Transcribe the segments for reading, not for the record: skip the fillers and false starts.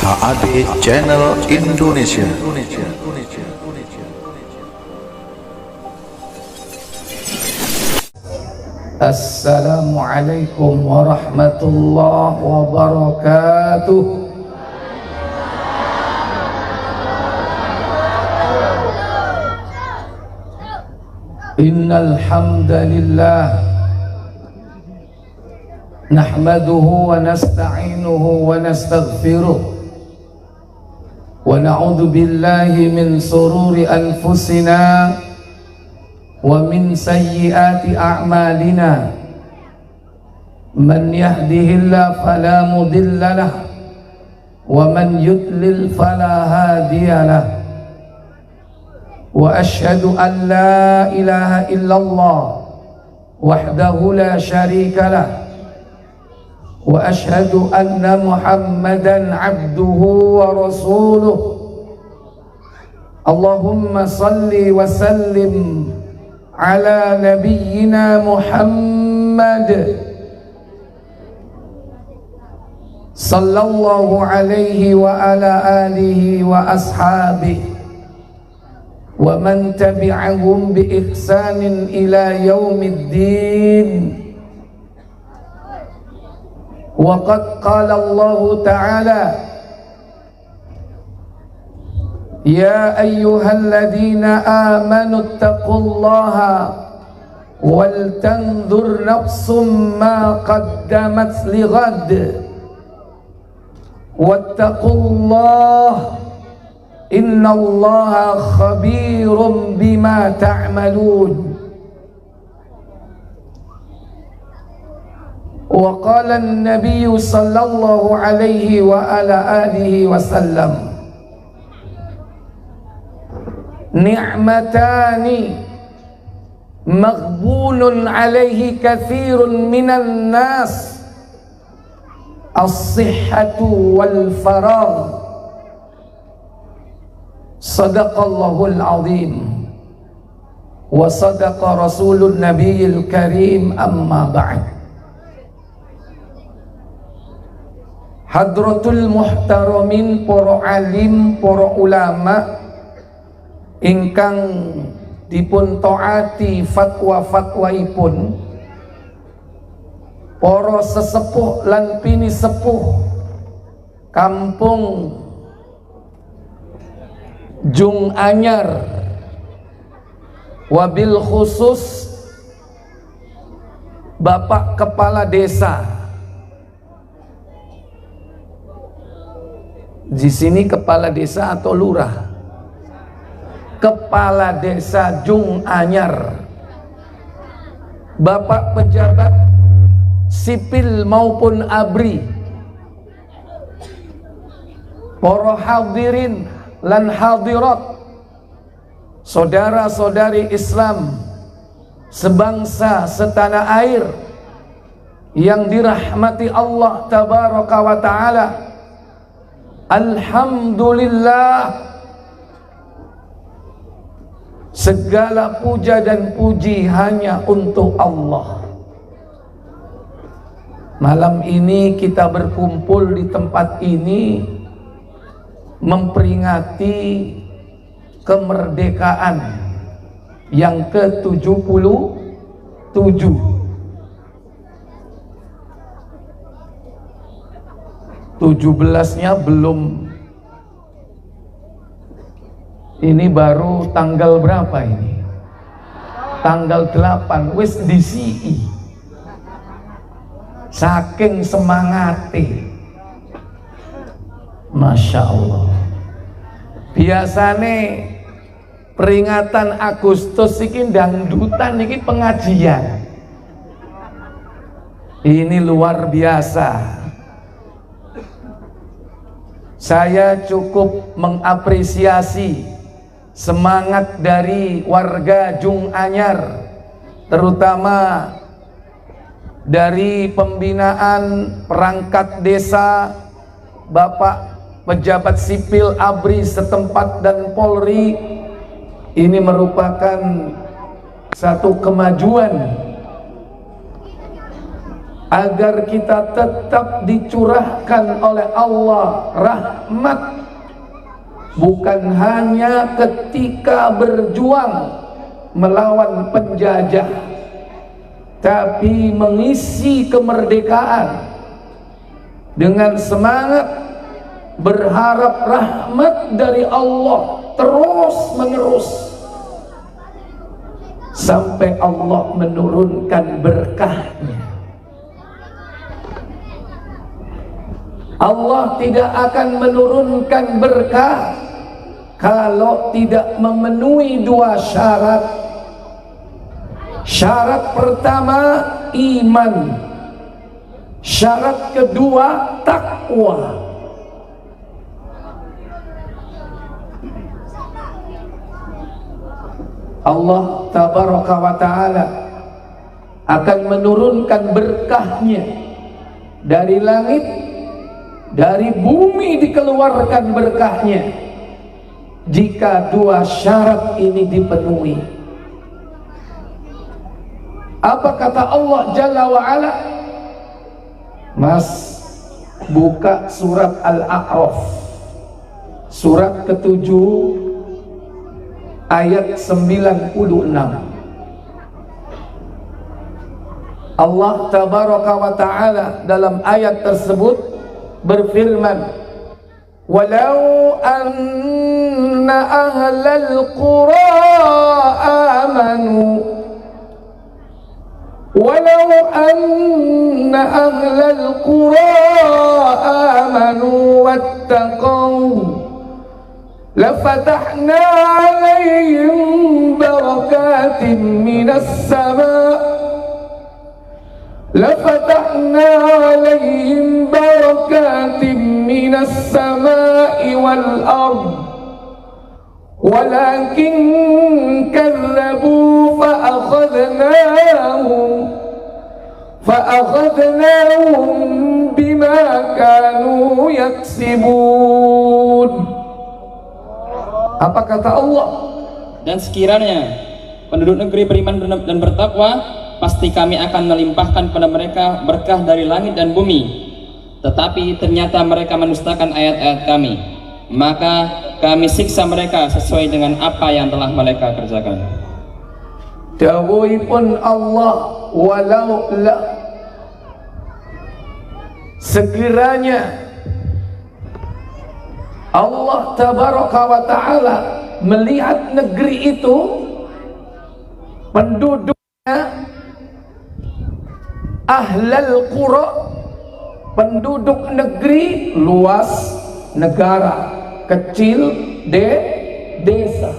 HAD Channel Indonesia. Assalamualaikum warahmatullahi wabarakatuh. Innal hamdalillah nahmaduhu wa nasta'inuhu wa nastaghfiruh wa na'udzu billahi min sururi anfusina wa min sayyiati a'malina. Man yahdihillahu fala mudilla lahu wa man yudlil fala hadiya lahu. Wa asyhadu an la ilaha illallah wahdahu la syarika lah wa asyhadu anna Muhammadan abduhu wa rasuluh. Allahumma salli wa sallim ala nabiyyina Muhammad sallallahu alaihi wa ala alihi wa ashabihi wa man tabi'ahum bi ihsanin ila yaumiddin. Wa qad qala Allah ta'ala ya ayyuhalladzina amanu taqullaha wal tanzur nafsum ma qaddamat lighad wattaqullaha innallaha khabirum bima ta'malun. Wa qala an-nabiy sallallahu alaihi wa ala alihi wasallam ni'matani maghbunun alaihi katsirun minan nas as-sihhatu wal faragh. Sadaqallahul azim wa sadaqa rasulun nabiyil karim, amma ba'd. Hadratul muhtaramin, para alim, para ulama ingkang dipun taati fatwa-fatwaipun, para sesepuh lan pini sepuh kampung Jung Anyar, wabil khusus Bapak Kepala Desa. Di sini kepala desa atau lurah? Kepala Desa Jung Anyar, Bapak pejabat sipil maupun ABRI, para hadirin lan hadirat, saudara-saudari Islam sebangsa setanah air yang dirahmati Allah tabaraka wa ta'ala. Alhamdulillah, segala puja dan puji hanya untuk Allah. Malam ini kita berkumpul di tempat ini memperingati kemerdekaan yang ke-77. 17-nya belum, ini baru tanggal berapa ini? Tanggal 8, wis disi. Saking semangati, Masya Allah. Biasane peringatan Agustus iki dangdutan, iki pengajian. Ini luar biasa. Saya cukup mengapresiasi semangat dari warga Jung Anyar, terutama dari pembinaan perangkat desa, Bapak pejabat sipil ABRI setempat dan Polri. Ini merupakan satu kemajuan agar kita tetap dicurahkan oleh Allah rahmat, bukan hanya ketika berjuang melawan penjajah, tapi mengisi kemerdekaan dengan semangat berharap rahmat dari Allah terus menerus sampai Allah menurunkan berkahnya. Allah tidak akan menurunkan berkah kalau tidak memenuhi dua syarat. Syarat pertama iman, syarat kedua takwa. Allah tabaraka wa ta'ala akan menurunkan berkahnya dari langit, dari bumi dikeluarkan berkahnya jika dua syarat ini dipenuhi. Apa kata Allah Jalla wa Ala? Mas, buka surat Al-A'raf, surat ke-7 ayat 96. Allah tabaraka wa ta'ala dalam ayat tersebut berfirman, walau anna ahlal qura amanu walau anna ahlal qura amanu wattaqaw lafatahna alayhim barakatin minas sama' لفتحنا عليهم بركات من السماء والأرض ولكن كذبوا فأخذناهم بما كانوا يكسبون. Apa kata Allah? Dan sekiranya penduduk negeri beriman dan bertakwa, pasti kami akan melimpahkan pada mereka berkah dari langit dan bumi. Tetapi ternyata mereka mendustakan ayat-ayat kami, maka kami siksa mereka sesuai dengan apa yang telah mereka kerjakan. Dawuhipun Allah, walau la, sekiranya Allah tabaraka wa ta'ala melihat negeri itu penduduknya ahlal qura, penduduk negeri luas, negara kecil, desa.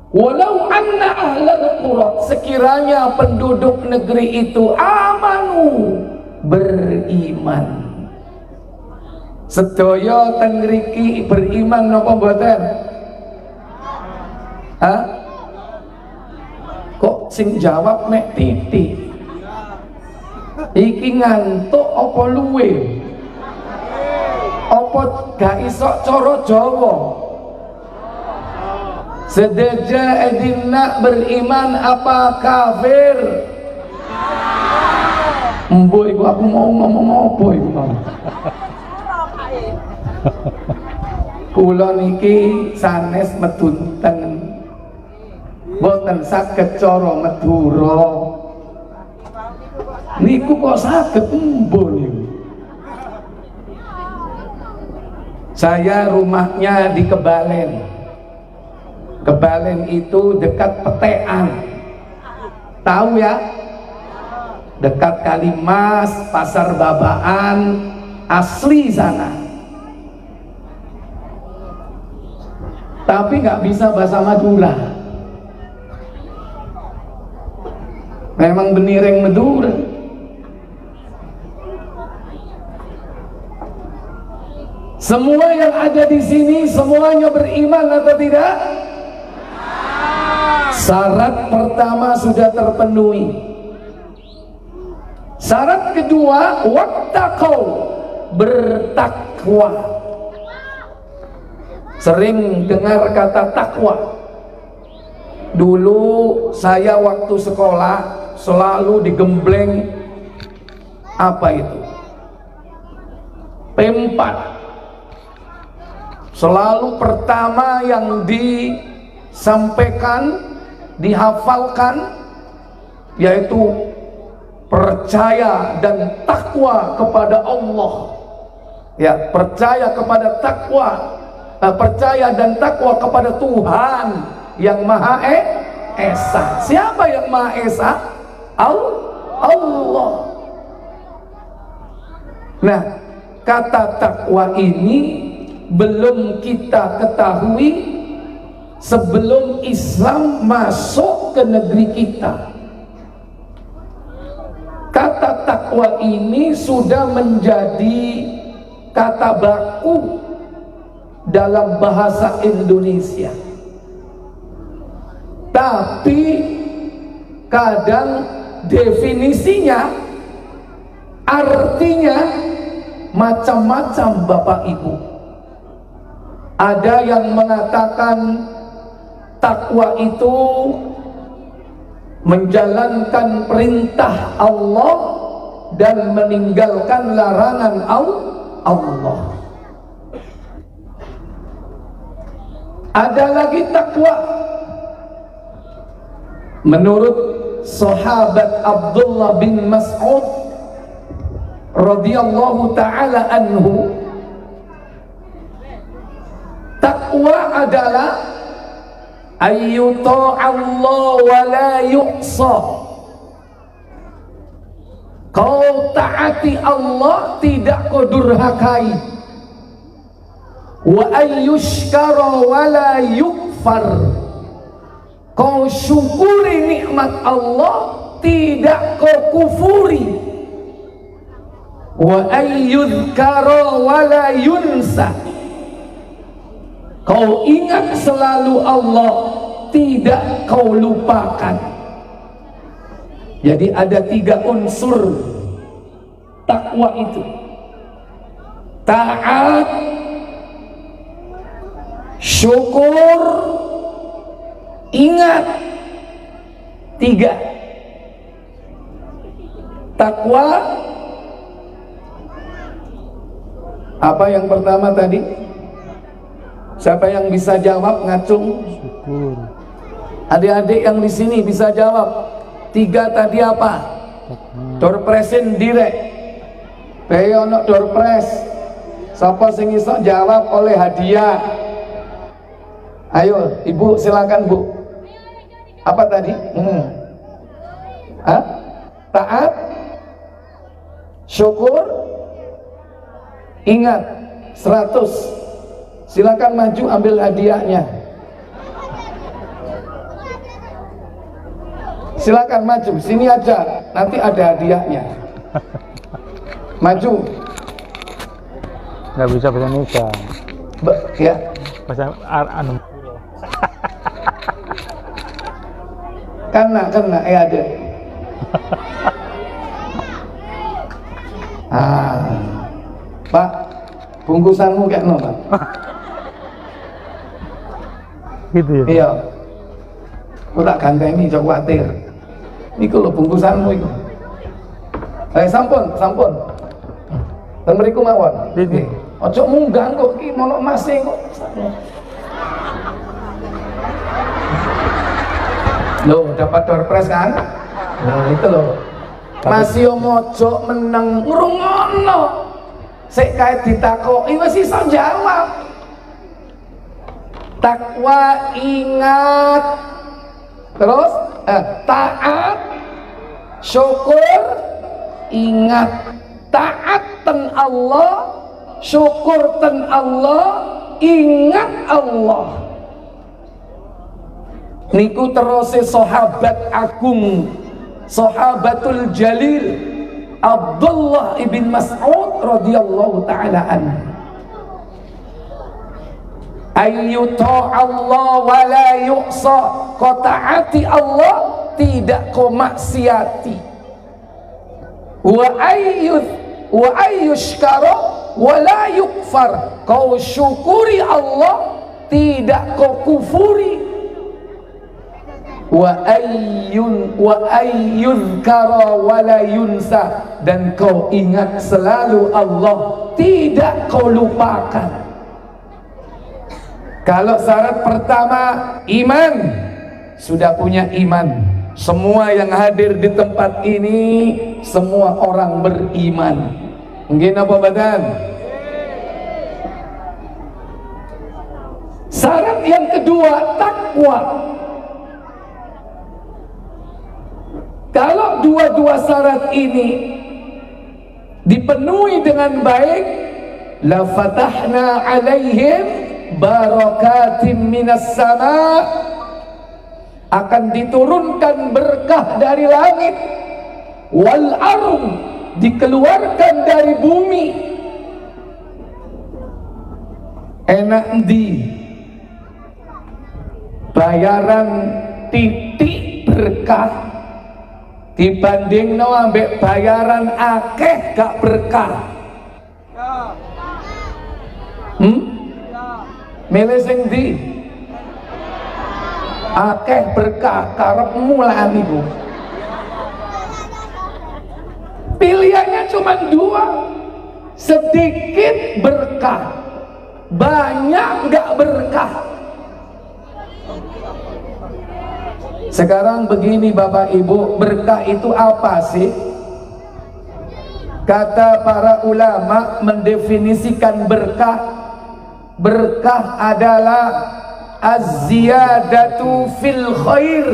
Walau anna ahlal qura, sekiranya penduduk negeri itu amanu, beriman. Sedaya teng mriki beriman napa mboten? Hah? Kok sing jawab mek titik? Iki ngantuk apa luwe? Apa gak iso cara Jawa? Sedaja edina beriman apa kafir? Mbok iku aku mau ngomong apa iku mau? Kula niki sanes medunten boten saged cara Madura. Niku kok saged embo niku. Saya rumahnya di Kebalen. Kebalen itu dekat Petean. Tahu ya? Dekat Kalimas, Pasar Babaan, asli sana. Tapi nggak bisa bahasa Madura. Memang benireng Madura. Semua yang ada di sini semuanya beriman atau tidak? Syarat pertama sudah terpenuhi. Syarat kedua, wattaqau, bertakwa. Sering dengar kata takwa. Dulu saya waktu sekolah selalu digembleng Apa itu? P4. Selalu pertama yang disampaikan, dihafalkan, yaitu percaya dan takwa kepada Allah. Ya, percaya kepada takwa, percaya dan takwa kepada Tuhan yang Maha Esa. Siapa yang Maha Esa? Allah. Nah, kata takwa ini belum kita ketahui sebelum Islam masuk ke negeri kita. Kata takwa ini sudah menjadi kata baku dalam bahasa Indonesia, tapi kadang definisinya, artinya macam-macam Bapak Ibu. Ada yang mengatakan takwa itu menjalankan perintah Allah dan meninggalkan larangan Allah. Ada lagi takwa menurut sahabat Abdullah bin Mas'ud radhiyallahu ta'ala anhu, takwa adalah ayyuta'allah wa la yu'sa. Kau taati Allah, tidak kau durhakai. Wa ayyushkara wa la yukfar. Kau syukuri nikmat Allah, tidak kau kufuri. Wa ayyudhkara wa la yunsa. Kau ingat selalu Allah, tidak kau lupakan. Jadi ada 3 unsur takwa itu: taat, syukur, ingat. 3. Takwa apa yang pertama tadi? Siapa yang bisa jawab? Ngacung. Syukur. Adik-adik yang di sini bisa jawab. 3 tadi apa? Dorpresin direk. Peyono dorpres. Sapa sing iso jawab oleh hadiah. Ayo, Ibu silakan, Bu. Apa tadi? Taat, syukur, ingat. 100. Silakan maju ambil hadiahnya. Silakan maju, sini aja, nanti ada hadiahnya. Maju. Nggak bisa bahasa Indonesia. Ya. Bahasa anu. Kena ada. Pak, bungkusanmu kayak no, Pak. Gitu ya. Iya. Aku tak ganteng ini, jauh khawatir. Ini kalau bungkusanmu itu. Sampun. Dan beriku mawon. Ini. Ojo munggah kok, ini mono masing kok. Loh, dapat doorpress kan? Nah, itu loh. Masih mojo meneng ngrungono. Sik kae ditakoki wis iso jawab. Takwa, ingat. Terus taat, syukur, ingat. Taat ten Allah, syukur ten Allah, ingat Allah. Niku terus sahabat agung, sahabatul jalil Abdullah ibn Mas'ud radhiyallahu ta'ala anhu. Ayyuta'allah wa la yu'sa. Kau taati Allah, tidak kau maksiati. Wa ayyushkara wa la yukfar. Kau syukuri Allah, tidak kau kufuri. wa ayyuzkara wa la yunsa, dan kau ingat selalu Allah, tidak kau lupakan. Kalau syarat pertama iman, sudah punya iman. Semua yang hadir di tempat ini semua orang beriman. Mungkin apa badan? Syarat yang kedua takwa. Kalau dua-dua syarat ini dipenuhi dengan baik, la fatahna alaihim barakatim minas sama, akan diturunkan berkah dari langit, wal ardh, dikeluarkan dari bumi. Enak di bayaran titik berkah dibanding no ambek bayaran akeh gak berkah. Milih sing ndi? Akeh berkah karepmu lah niku. Pilihannya cuma dua, sedikit berkah, banyak gak berkah. Sekarang begini Bapak Ibu, berkah itu apa sih? Kata para ulama mendefinisikan berkah, berkah adalah az-ziyadatu fil khair,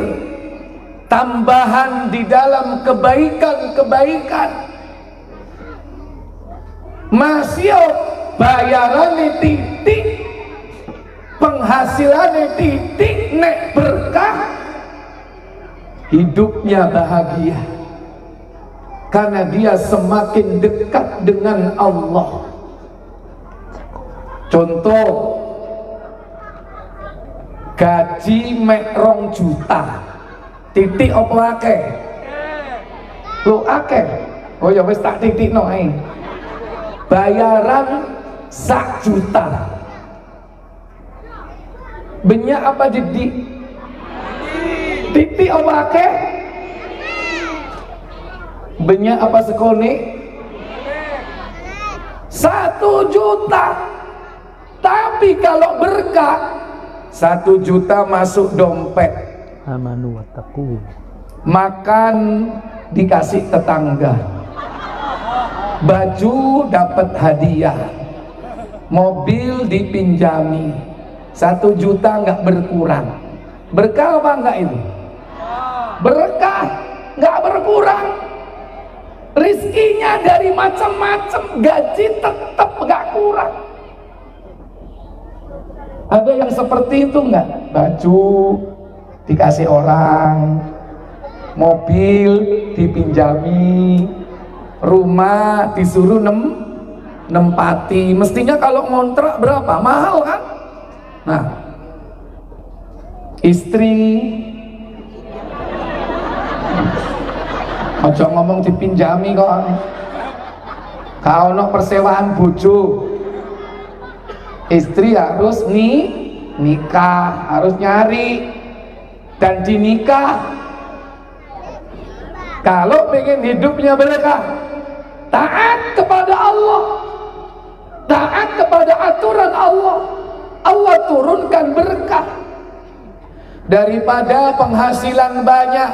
tambahan di dalam kebaikan-kebaikan. Masih bayarannya titik, penghasilannya titik, nek berkah hidupnya bahagia karena dia semakin dekat dengan Allah. Contoh, gaji mek 2 juta, titik apa akeh? Lu akeh? Oh ya wis tak titik no ae. Bayaran 1 juta. Banyak apa didik? Titik apa akeh? Banyak apa sekone? 1 juta. Tapi kalau berkah 1 juta masuk dompet. Amanu wattaqu. Makan dikasih tetangga. Baju dapat hadiah. Mobil dipinjami. 1 juta nggak berkurang. Berkah apa enggak itu? Berkah, nggak berkurang. Rizkinya dari macam-macam, gaji tetap nggak kurang. Ada yang seperti itu enggak? Baju dikasih orang, mobil dipinjami, rumah disuruh nempati. Mestinya kalau ngontrak berapa? Mahal kan? Nah, istri ojo ngomong dipinjami kok. Kau no persewaan bojo, istri harus nikah, harus nyari dan dinikah. Kalau pengen hidupnya berkah, taat kepada Allah, taat kepada aturan Allah, Allah turunkan berkah. Daripada penghasilan banyak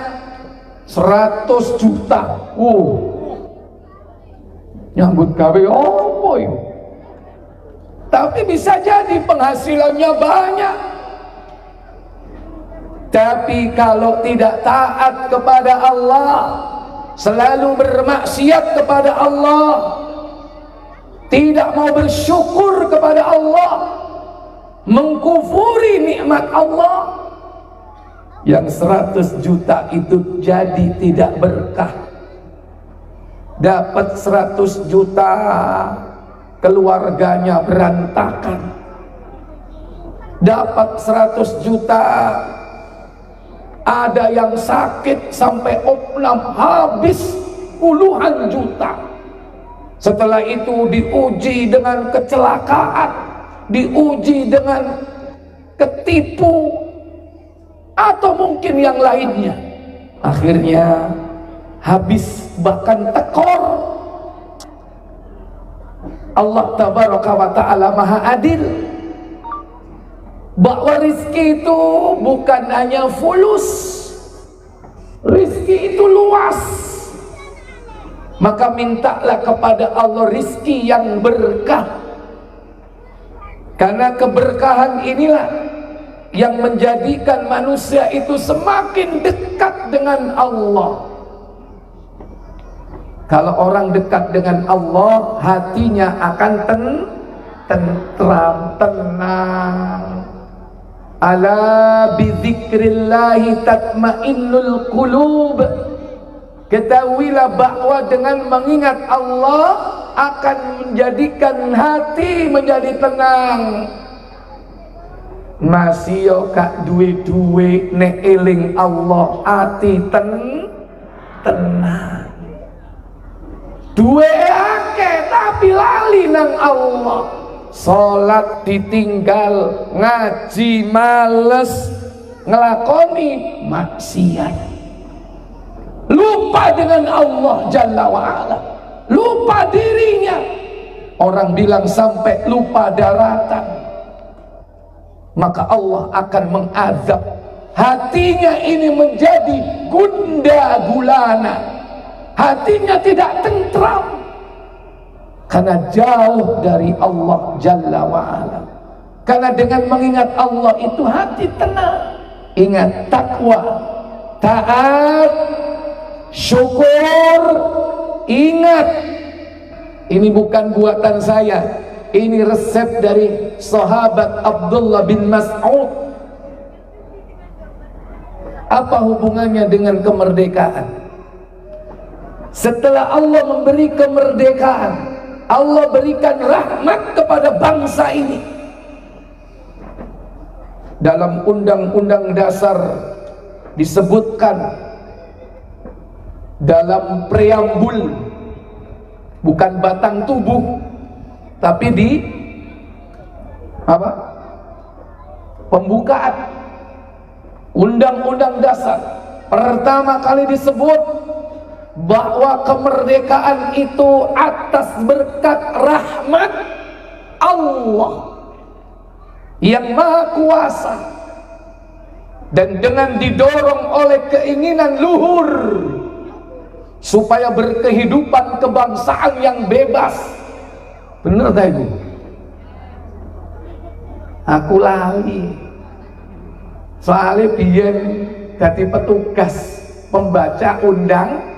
100 juta, nyambut gawe apa itu? Tapi bisa jadi penghasilannya banyak, tapi kalau tidak taat kepada Allah, selalu bermaksiat kepada Allah, tidak mau bersyukur kepada Allah, mengkufuri nikmat Allah, yang 100 juta itu jadi tidak berkah. Dapat 100 juta, keluarganya berantakan. Dapat 100 juta, ada yang sakit sampai opnam, habis puluhan juta. Setelah itu diuji dengan kecelakaan, diuji dengan ketipu, atau mungkin yang lainnya. Akhirnya habis, bahkan tekor. Allah tabaraka wa ta'ala maha adil, bahwa rizki itu bukan hanya fulus, rizki itu luas. Maka mintalah kepada Allah rizki yang berkah, karena keberkahan inilah yang menjadikan manusia itu semakin dekat dengan Allah. Kalau orang dekat dengan Allah, hatinya akan tentram, tenang. Ala bidzikrillahi tatmainnul qulub. Ketahuilah bahwa dengan mengingat Allah akan menjadikan hati menjadi tenang. Masih yo kak duwe-duwe nek eling Allah ati tenang. Duwe akeh tapi lali nang Allah. Salat ditinggal, ngaji males, ngelakoni maksiat. Lupa dengan Allah Jalla wa'ala, lupa dirinya. Orang bilang sampai lupa daratan. Maka Allah akan mengazab hatinya ini menjadi gunda gulana, hatinya tidak tentram karena jauh dari Allah Jalla wa'ala. Karena dengan mengingat Allah itu hati tenang. Ingat takwa, taat, syukur. Ingat, ini bukan buatan saya, ini resep dari sahabat Abdullah bin Mas'ud. Apa hubungannya dengan kemerdekaan? Setelah Allah memberi kemerdekaan, Allah berikan rahmat kepada bangsa ini. Dalam Undang-Undang Dasar disebutkan dalam preambul, bukan batang tubuh, tapi di apa? Pembukaan Undang-Undang Dasar pertama kali disebut bahwa kemerdekaan itu atas berkat rahmat Allah yang maha kuasa, dan dengan didorong oleh keinginan luhur supaya berkehidupan kebangsaan yang bebas. Bener tak Ibu? Aku lali soalnya biyen dadi petugas pembaca undang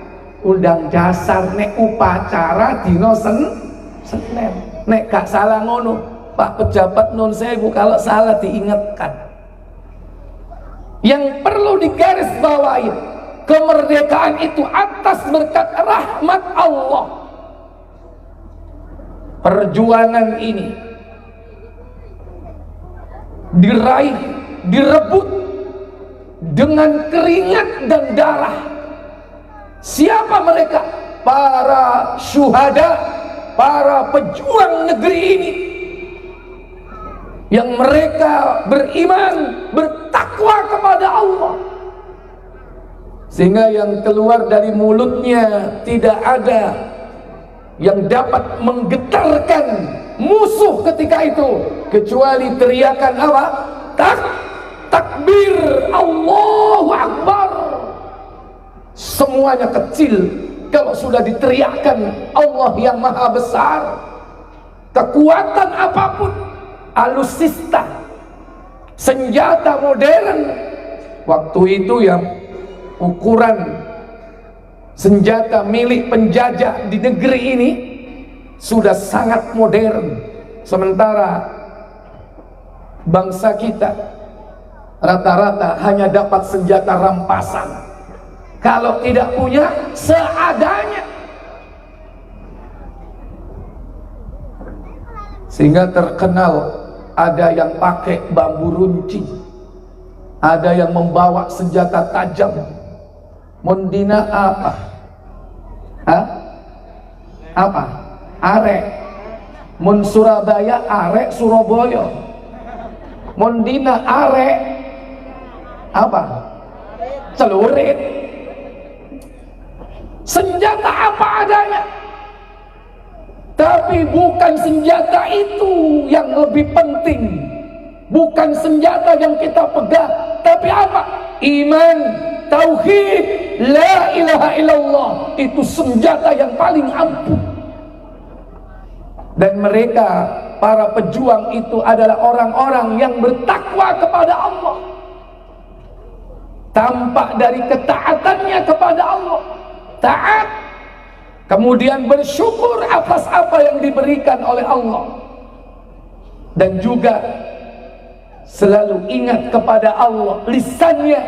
dasar, nek upacara dino Senin. Nek gak salah ngono, Pak pejabat nun sewu kalau salah diingatkan. Yang perlu digarisbawahi, kemerdekaan itu atas berkat rahmat Allah. Perjuangan ini diraih, direbut dengan keringat dan darah. Siapa mereka? Para syuhada, para pejuang negeri ini, yang mereka beriman, bertakwa kepada Allah, sehingga yang keluar dari mulutnya tidak ada yang dapat menggetarkan musuh ketika itu kecuali teriakan apa? Takbir, Allahu Akbar. Semuanya kecil kalau sudah diteriakkan Allah yang maha besar. Kekuatan apapun, alusista, senjata modern waktu itu yang ukuran senjata milik penjajah di negeri ini sudah sangat modern, sementara bangsa kita rata-rata hanya dapat senjata rampasan, kalau tidak punya seadanya. Sehingga terkenal ada yang pakai bambu runcing, ada yang membawa senjata tajam. Mondina apa? Apa? Arek. Mun Surabaya arek Surabaya. Mondina arek Apa? Celurit. Senjata apa adanya. Tapi bukan senjata itu yang lebih penting. Bukan senjata yang kita pegang, tapi apa? Iman, tauhid, la ilaha illallah. Itu senjata yang paling ampuh. Dan mereka, para pejuang itu adalah orang-orang yang bertakwa kepada Allah. Tampak dari ketaatannya kepada Allah. Taat, kemudian bersyukur atas apa yang diberikan oleh Allah, dan juga selalu ingat kepada Allah. Lisannya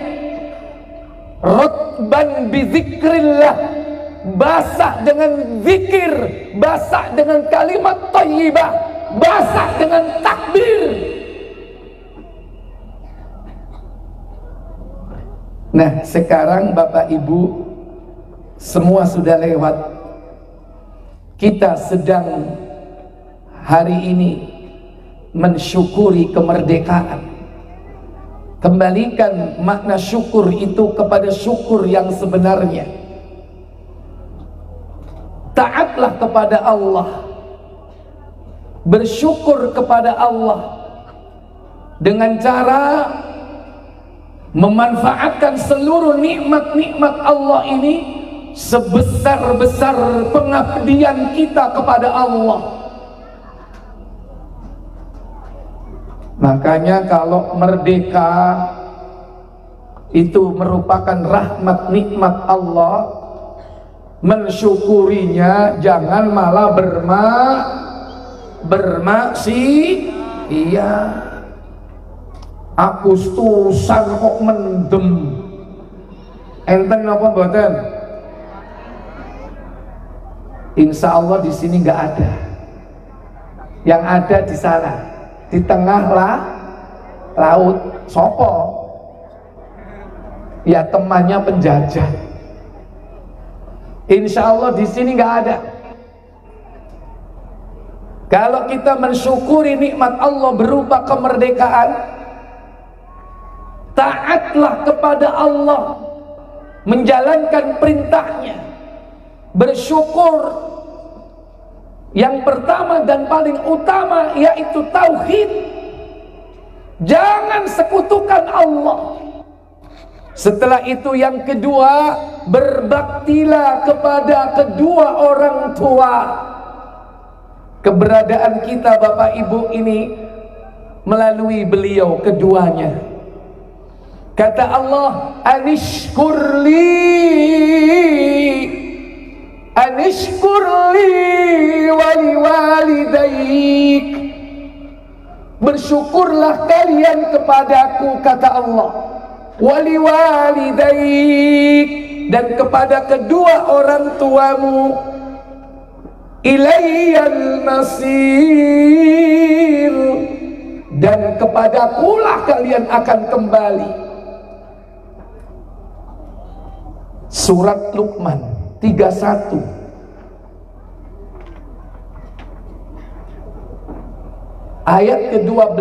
rotban bizikrillah, basah dengan zikir, basah dengan kalimat thayyibah, basah dengan takbir. Nah, sekarang Bapak Ibu semua sudah lewat. Kita sedang hari ini mensyukuri kemerdekaan. Kembalikan makna syukur itu kepada syukur yang sebenarnya. Taatlah kepada Allah, bersyukur kepada Allah dengan cara memanfaatkan seluruh nikmat-nikmat Allah ini sebesar-besar pengabdian kita kepada Allah. Makanya kalau merdeka itu merupakan rahmat nikmat Allah, mensyukurinya jangan malah iya. Agustusan kok mendem. Enten apa mboten? Insya Allah di sini nggak ada. Yang ada di sana, di tengah laut. Sopo? Ya temannya penjajah. Insya Allah di sini nggak ada. Kalau kita mensyukuri nikmat Allah berupa kemerdekaan, taatlah kepada Allah, menjalankan perintahnya, bersyukur. Yang pertama dan paling utama yaitu tauhid. Jangan sekutukan Allah. Setelah itu yang kedua, berbaktilah kepada kedua orang tua. Keberadaan kita Bapak Ibu ini melalui beliau keduanya. Kata Allah, anishkurli waliwalidaik. Bersyukurlah kalian kepadaku, kata Allah, waliwalidaik, dan kepada kedua orang tuamu. Ilayyal masir, dan kepadakulah kalian akan kembali. Surat Luqman 31 ayat ke-12.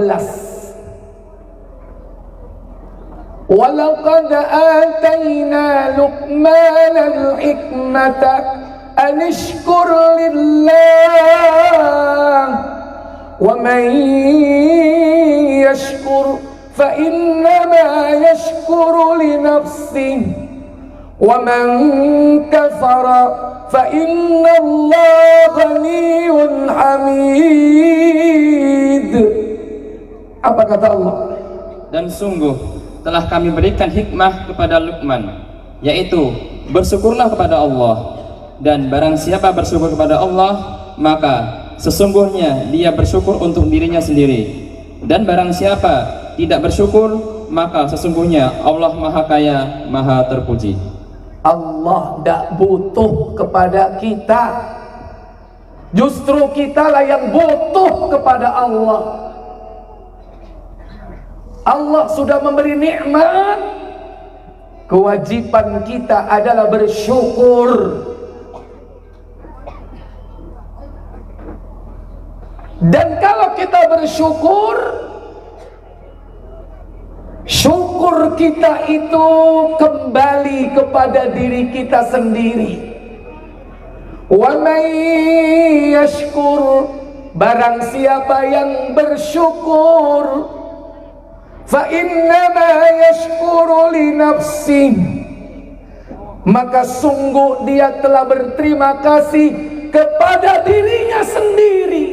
Walaqad atayna Luqman al-hikmata anishkur lillah wa man yashkur fa innama yashkuru li nafsihi wa man kafara fa innallaha ghaniyyun hamid. Apa kata Allah? Dan sungguh telah kami berikan hikmah kepada Luqman, yaitu bersyukurlah kepada Allah. Dan barang siapa bersyukur kepada Allah, maka sesungguhnya dia bersyukur untuk dirinya sendiri. Dan barang siapa tidak bersyukur, maka sesungguhnya Allah Maha Kaya, Maha Terpuji. Allah tidak butuh kepada kita, justru kitalah yang butuh kepada Allah. Allah sudah memberi nikmat, kewajiban kita adalah bersyukur. Dan kalau kita bersyukur, syukur syukur kita itu kembali kepada diri kita sendiri. Wa may yashkur, barang siapa yang bersyukur, fa innama yashkuru li nafsih, maka sungguh dia telah berterima kasih kepada dirinya sendiri.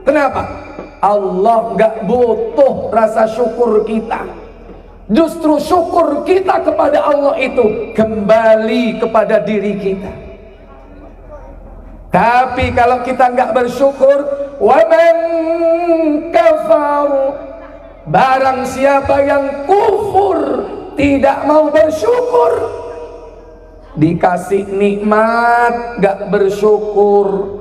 Kenapa? Allah gak butuh rasa syukur kita. Justru syukur kita kepada Allah itu kembali kepada diri kita. Tapi kalau kita nggak bersyukur, wa man kafar, barang siapa yang kufur, tidak mau bersyukur, dikasih nikmat nggak bersyukur,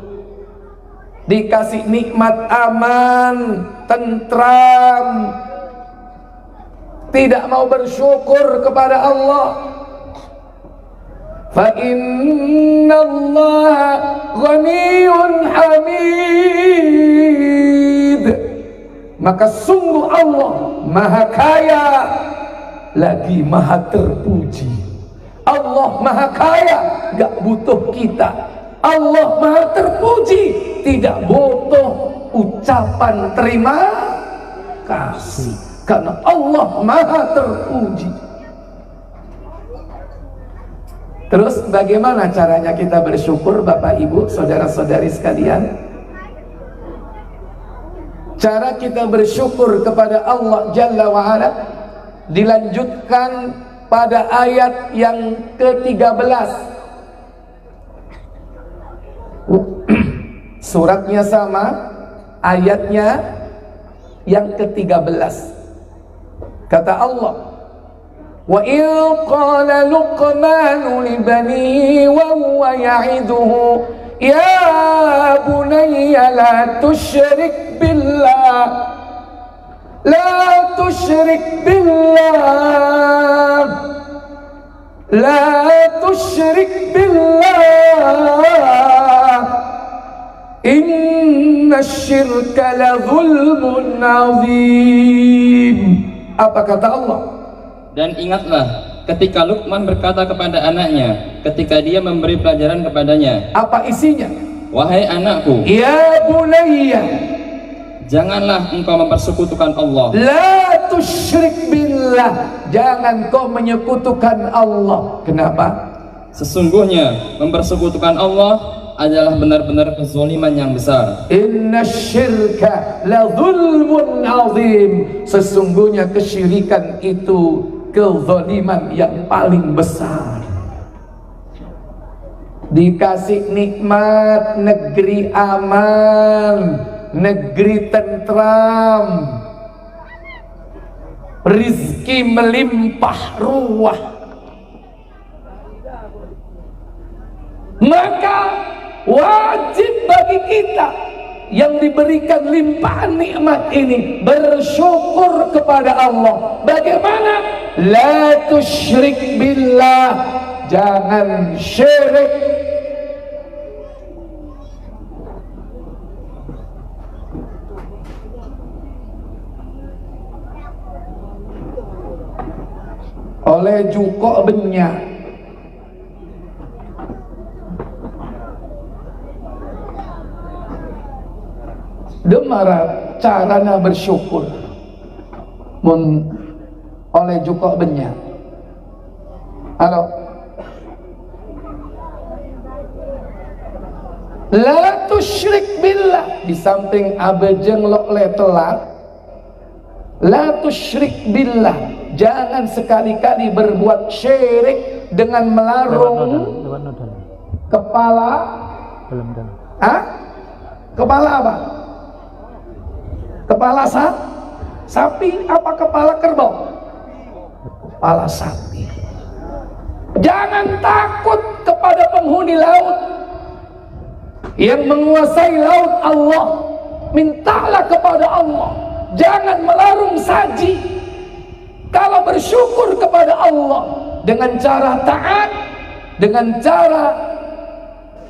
dikasih nikmat aman, tentram, tidak mau bersyukur kepada Allah. Fa innallaha ghaniyyun hamid, maka sungguh Allah maha kaya lagi maha terpuji. Allah maha kaya, gak butuh kita. Allah maha terpuji, tidak butuh ucapan terima kasih, karena Allah maha terpuji. Terus bagaimana caranya kita bersyukur, Bapak Ibu, saudara-saudari sekalian? Cara kita bersyukur kepada Allah Jalla wa'ala dilanjutkan pada ayat yang ke-13. Suratnya sama, ayatnya yang ke-13. Kata Allah, wa idh qala Luqman li banihi wa huwa ya'iduhu ya bunayya la tusyrik billah, la tusyrik billah, la tusyrik billah, inna syirka la zulmun azim. Apa kata Allah? Dan ingatlah ketika Luqman berkata kepada anaknya ketika dia memberi pelajaran kepadanya. Apa isinya? Wahai anakku, ya bunayya, janganlah engkau mempersekutukan Allah. La tusyrik billah, jangan kau menyekutukan Allah. Kenapa? Sesungguhnya mempersekutukan Allah adalah benar-benar kezaliman yang besar. Inna syirka la zulmun azim, sesungguhnya kesyirikan itu kezaliman yang paling besar. Dikasih nikmat, negeri aman, negeri tentram, rizki melimpah ruah, maka wajib bagi kita yang diberikan limpahan nikmat ini bersyukur kepada Allah. Bagaimana? La tusyrik billah, jangan syirik. Oleh Jukok Benyak, demara carana bersyukur mun oleh Jukok Benyak. Halo, la tusyrik billah, di samping abejeng lo le telat, la tusyrik billah, jangan sekali-kali berbuat syirik dengan melarung kepala. Kepala apa? Kepala sapi apa kepala kerbau? Kepala sapi. Jangan takut kepada penghuni laut yang menguasai laut Allah. Mintalah kepada Allah, jangan melarung saji. Kalau bersyukur kepada Allah dengan cara taat, dengan cara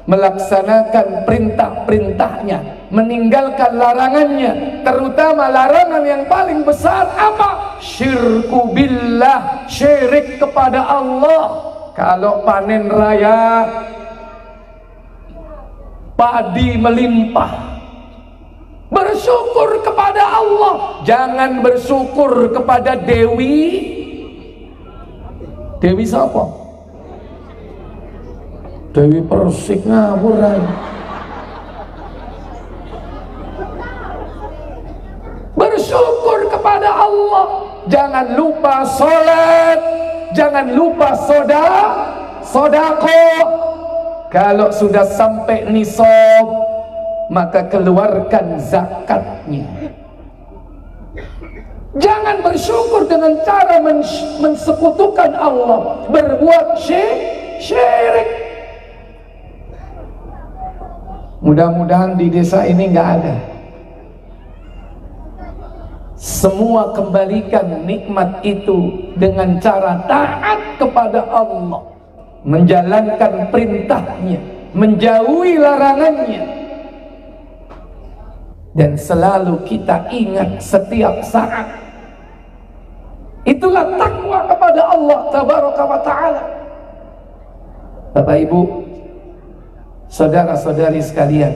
melaksanakan perintah-perintahnya, meninggalkan larangannya, terutama larangan yang paling besar apa? Syirku billah, syirik kepada Allah. Kalau panen raya, padi melimpah, bersyukur kepada Allah, jangan bersyukur kepada Dewi siapa? Dewi Persik ngawur. Bersyukur kepada Allah, jangan lupa sholat, jangan lupa sodako. Kalau sudah sampai nisab, maka keluarkan zakatnya. Jangan bersyukur dengan cara mensekutukan Allah, berbuat syirik. Mudah-mudahan di desa ini nggak ada. Semua kembalikan nikmat itu dengan cara taat kepada Allah, menjalankan perintahnya, menjauhi larangannya, dan selalu kita ingat setiap saat. Itulah takwa kepada Allah tabaraka wa ta'ala. Bapak Ibu, saudara-saudari sekalian,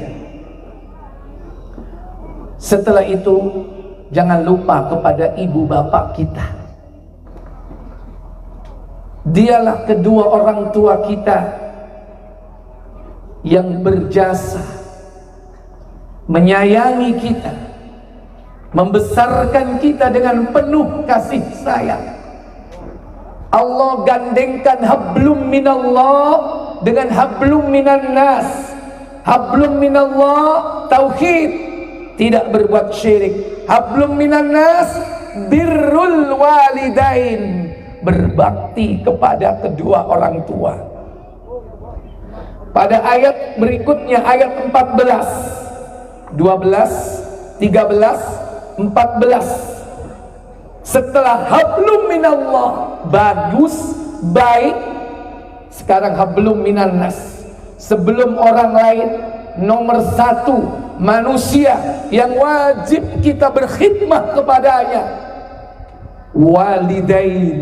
setelah itu jangan lupa kepada ibu bapak kita. Dialah kedua orang tua kita yang berjasa menyayangi kita, membesarkan kita dengan penuh kasih sayang. Allah gandengkan hablum minallah dengan hablum minan nas. Hablum minallah tauhid, tidak berbuat syirik. Hablum minan nas birrul walidain, berbakti kepada kedua orang tua. Pada ayat berikutnya, ayat 14, 12, 13, 14, setelah hablum minallah bagus, baik, sekarang hablum minan nas. Sebelum orang lain, nomor satu manusia yang wajib kita berkhidmah kepadanya, walidain,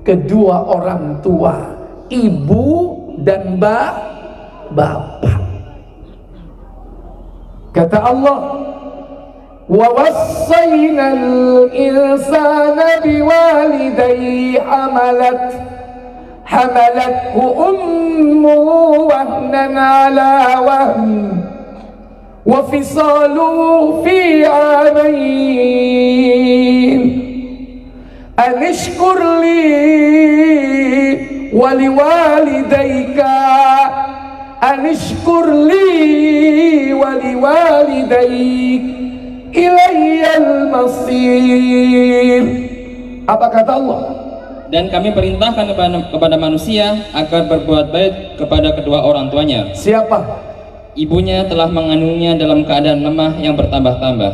kedua orang tua, ibu dan bapak. Kata Allah, wa wassaynal insana biwalidayhi hamalathu ummuhu wahnan ala wahn wa fisaluhu fi 'amayn an ishkur li wa liwalidayka an ishkur li wa liwalidayk ilayyal masir. Apa kata Allah? Dan kami perintahkan kepada manusia agar berbuat baik kepada kedua orang tuanya. Siapa? Ibunya telah mengandungnya dalam keadaan lemah yang bertambah-tambah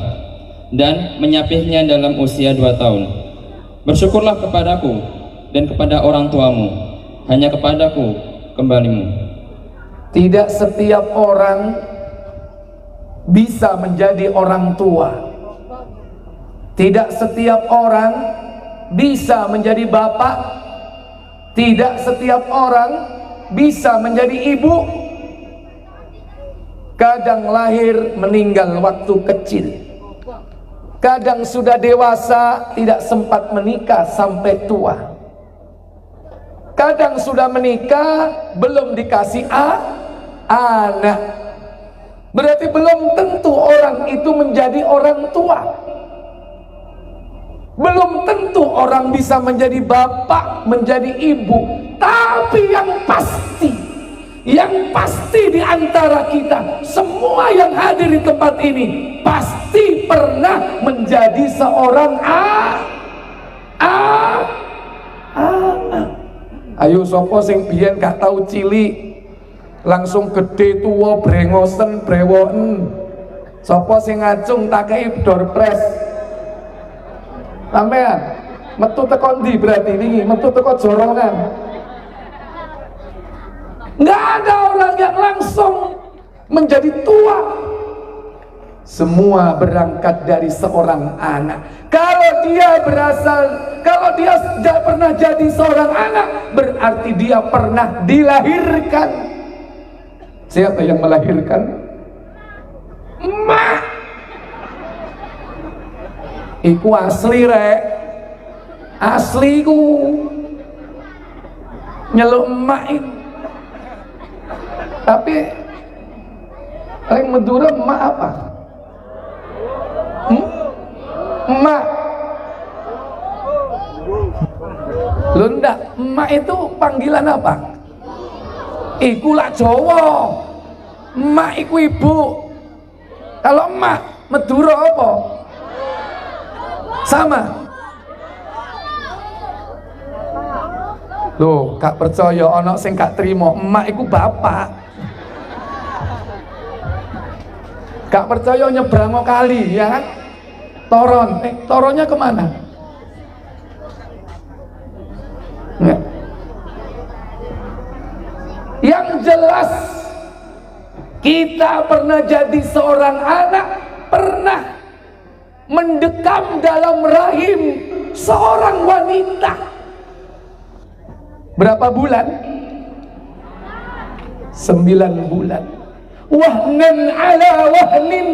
dan menyapihnya dalam usia 2 tahun. Bersyukurlah kepadaku dan kepada orang tuamu, hanya kepadaku kembalimu. Tidak setiap orang bisa menjadi orang tua. Tidak setiap orang bisa menjadi bapak. Tidak setiap orang bisa menjadi ibu. Kadang lahir meninggal waktu kecil, kadang sudah dewasa tidak sempat menikah sampai tua, kadang sudah menikah belum dikasih anak. Berarti belum tentu orang itu menjadi orang tua. Belum tentu orang bisa menjadi bapak, menjadi ibu. Tapi yang pasti di antara kita semua yang hadir di tempat ini pasti pernah menjadi seorang anak. Ayo sopo sing biyen gak tahu cilik langsung gede tua brengosen brewoken. Sopo sing ngacung takei door press. Sampean metu teko ndi berarti wingi? Metu teko jorongan. Nggak ada orang yang langsung menjadi tua Semua berangkat dari seorang anak. Kalau dia tidak pernah jadi seorang anak, berarti dia pernah dilahirkan. Siapa yang melahirkan? Emak. Iku asli rek. Asli ku nyeluk emak itu. Tapi yang Madura emak apa? Emak. Lho ndak, emak itu panggilan apa? Iku lah Jawa. Emak iku ibu. Kalau emak Madura apa? Sama. Loh, gak percaya ana sing gak trimo, emak iku bapak. Gak percaya nyebrang kali, ya kan? Toron, toronnya kemana? Nggak. Yang jelas kita pernah jadi seorang anak, pernah mendekam dalam rahim seorang wanita. Berapa bulan? 9 bulan. Wahnan ala wahnin,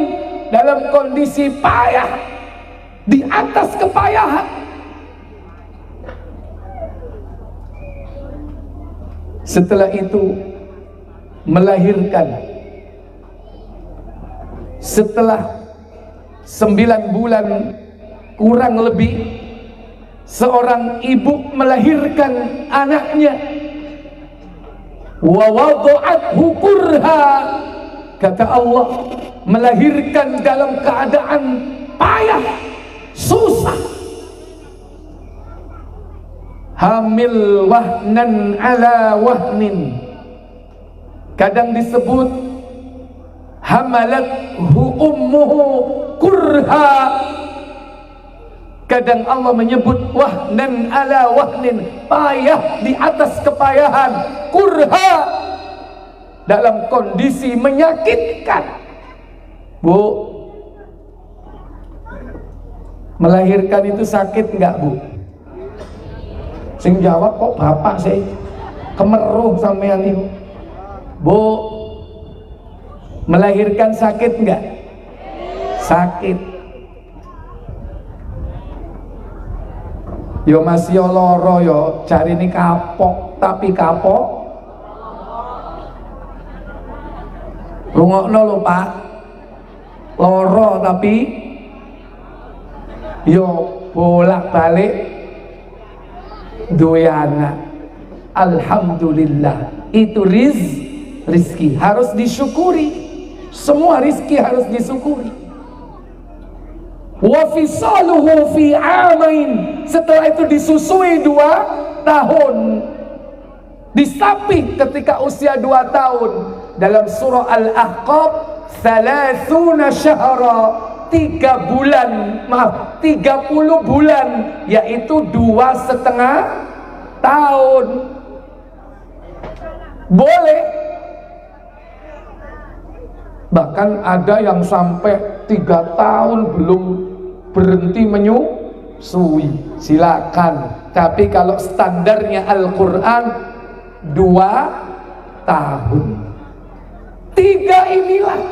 dalam kondisi payah, di atas kepayahan. Setelah itu melahirkan. Setelah 9 bulan kurang lebih, seorang ibu melahirkan anaknya. Wa wada'athu kurha, kata Allah, melahirkan dalam keadaan payah, susah. Hamil wahnan ala wahnin, kadang disebut hamalathu ummuhu kurha, kadang Allah menyebut wahnan ala wahnin, payah di atas kepayahan, kurha, dalam kondisi menyakitkan. Bu, melahirkan itu sakit enggak, Bu? Sing jawab kok bapak sih, kemeruh sampean itu. Bu, melahirkan sakit enggak? Sakit. Yo masih yo loro yo, cari ini kapok, tapi kapok. Rungokno lho Pak, loro tapi yo bolak balik duwe anak. Alhamdulillah, itu rizki harus disyukuri. Semua rizki harus disyukuri. Wa fisaluhu fi amain, setelah itu disusui 2 tahun. Disapi ketika usia 2 tahun. Dalam surah Al-Ahqaf, 30 syahra, 30 bulan, yaitu 2,5 tahun. Boleh. Bahkan ada yang sampai 3 tahun belum berhenti menyusui, silakan. Tapi kalau standarnya Al-Quran 2 tahun. 3 inilah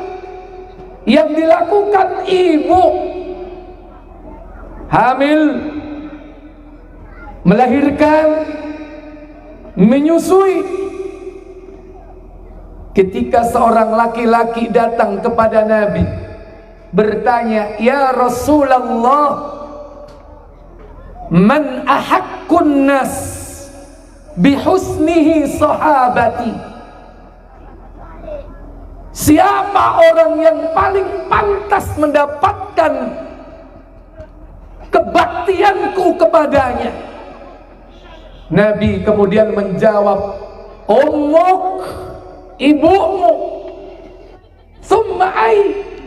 yang dilakukan ibu hamil, melahirkan, menyusui. Ketika seorang laki-laki datang kepada Nabi bertanya, "Ya Rasulullah, man ahaqqun nas bihusnihi sahabati?" Siapa orang yang paling pantas mendapatkan kebaktianku kepadanya? Nabi kemudian menjawab, "Ummuk, ibumu." Summa ai,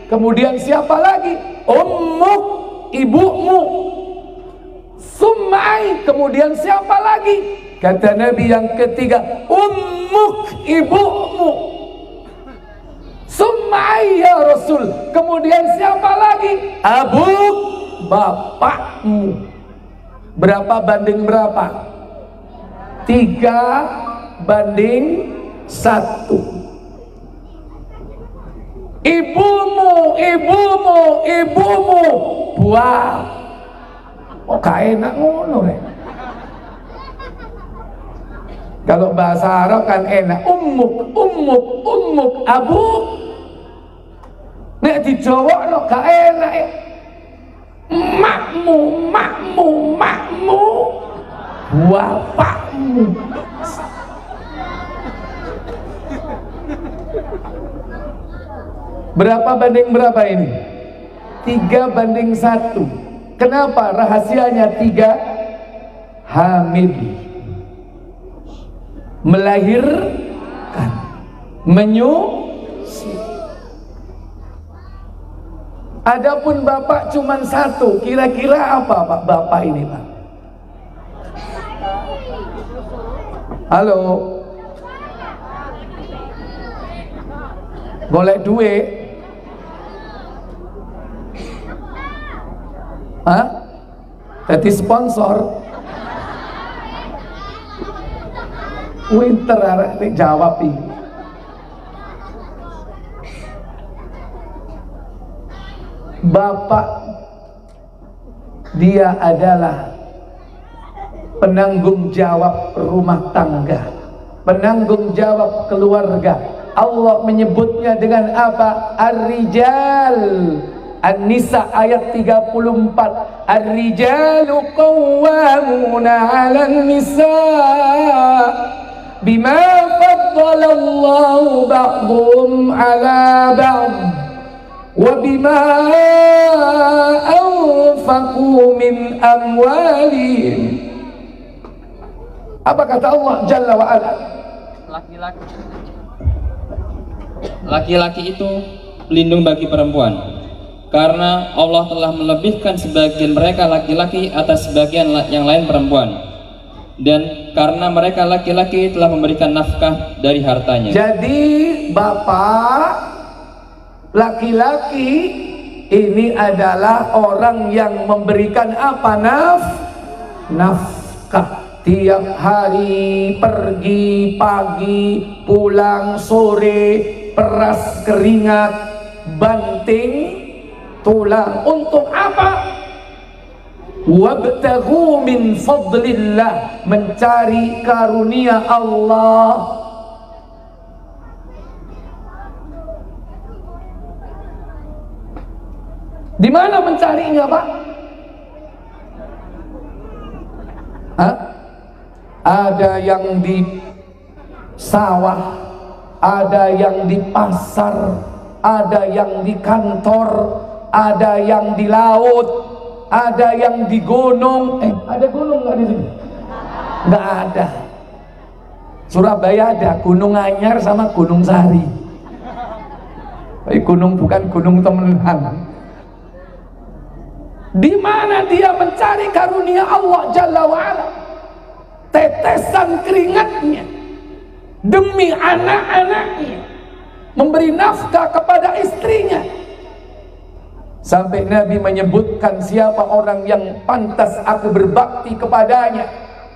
kemudian siapa lagi? Ummuk, ibumu. Summa ai, kemudian siapa lagi? Kata Nabi yang ketiga, ummuk, ibumu. Summa ya Rasul, kemudian siapa lagi? Abuk, bapakmu. Berapa banding berapa? 3:1. Ibumu. Buah. Oh, gak enak ngono rek. Kalau bahasa Arab kan enak. Ummuk, abuk. Nek di Jawa no gak enak ya. Makmu, bapakmu. Berapa banding berapa ini? 3:1. Kenapa rahasianya 3? Hamil, melahirkan, menyusui. Adapun bapak cuman 1, kira-kira apa Pak bapak ini Pak? Halo, golek duit? Hah? Jadi sponsor? Winter arek jawab ini. Bapak dia adalah penanggung jawab rumah tangga, penanggung jawab keluarga. Allah menyebutnya dengan apa? Ar-Rijal. An-Nisa ayat 34. Ar-Rijalu qawwamuna 'alan nisa bima faddala Allahu ba'dhum 'ala ba'd wa bima anfaqu min amwalihim. Apa kata Allah Jalla wa Ala? Laki-laki itu pelindung bagi perempuan, karena Allah telah melebihkan sebagian mereka laki-laki atas sebagian yang lain perempuan, dan karena mereka laki-laki telah memberikan nafkah dari hartanya. Jadi bapak laki-laki ini adalah orang yang memberikan apa? Nafkah. Tiap hari pergi pagi, pulang sore, peras keringat, banting tulang. Untuk apa? Wabtaghu min fadlillah, mencari karunia Allah. Di mana mencarinya, Pak? Hah? Ada yang di sawah, ada yang di pasar, ada yang di kantor, ada yang di laut, ada yang di gunung. Ada gunung nggak di sini? Nggak ada. Surabaya ada Gunung Anyar sama Gunung Sari. Gunung bukan gunung temenan. Di mana dia mencari karunia Allah Jalla wa'ala? Tetesan keringatnya demi anak-anaknya, memberi nafkah kepada istrinya, sampai Nabi menyebutkan siapa orang yang pantas aku berbakti kepadanya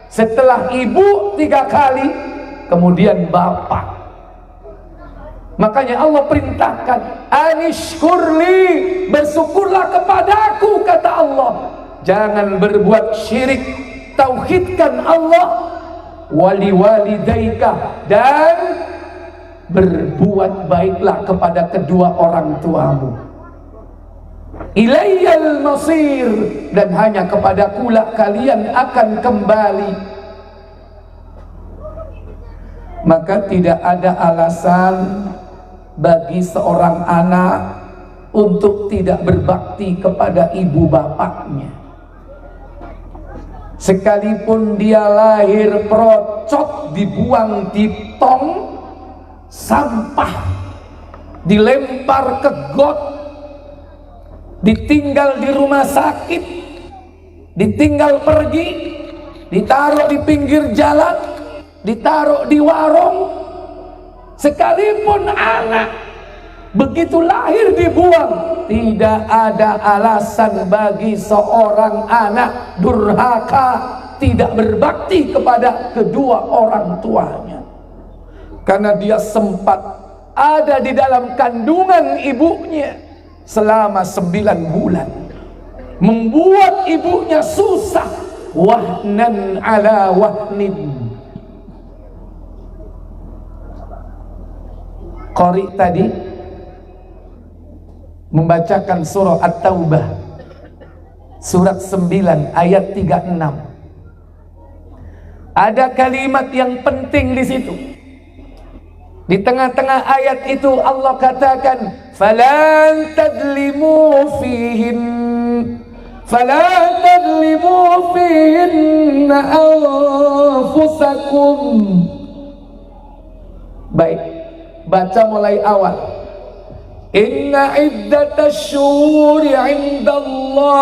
setelah ibu 3 kali, kemudian bapak. Makanya Allah perintahkan, anishkurli, bersyukurlah kepadaku, kata Allah. Jangan berbuat syirik, tauhidkan Allah. Wali walidaika, dan berbuat baiklah kepada kedua orang tuamu. Ilayyal masir, dan hanya kepadakulah kalian akan kembali. Maka tidak ada alasan bagi seorang anak untuk tidak berbakti kepada ibu bapaknya. Sekalipun dia lahir perocot, dibuang di tong sampah, dilempar ke got, ditinggal di rumah sakit, ditinggal pergi, ditaruh di pinggir jalan, ditaruh di warung. Sekalipun anak begitu lahir dibuang. Tidak ada alasan bagi seorang anak durhaka tidak berbakti kepada kedua orang tuanya, karena dia sempat ada di dalam kandungan ibunya selama 9 bulan, membuat ibunya susah, wahnan ala wahnin. Qari tadi membacakan surah At-Taubah surat 9 ayat 36. Ada kalimat yang penting di situ. Di tengah-tengah ayat itu Allah katakan, "Falan tadlimu fihin, falan tadlimu fihin anfusakum." Baik, baca mulai awal. Inna iddatash syuhuri 'indallah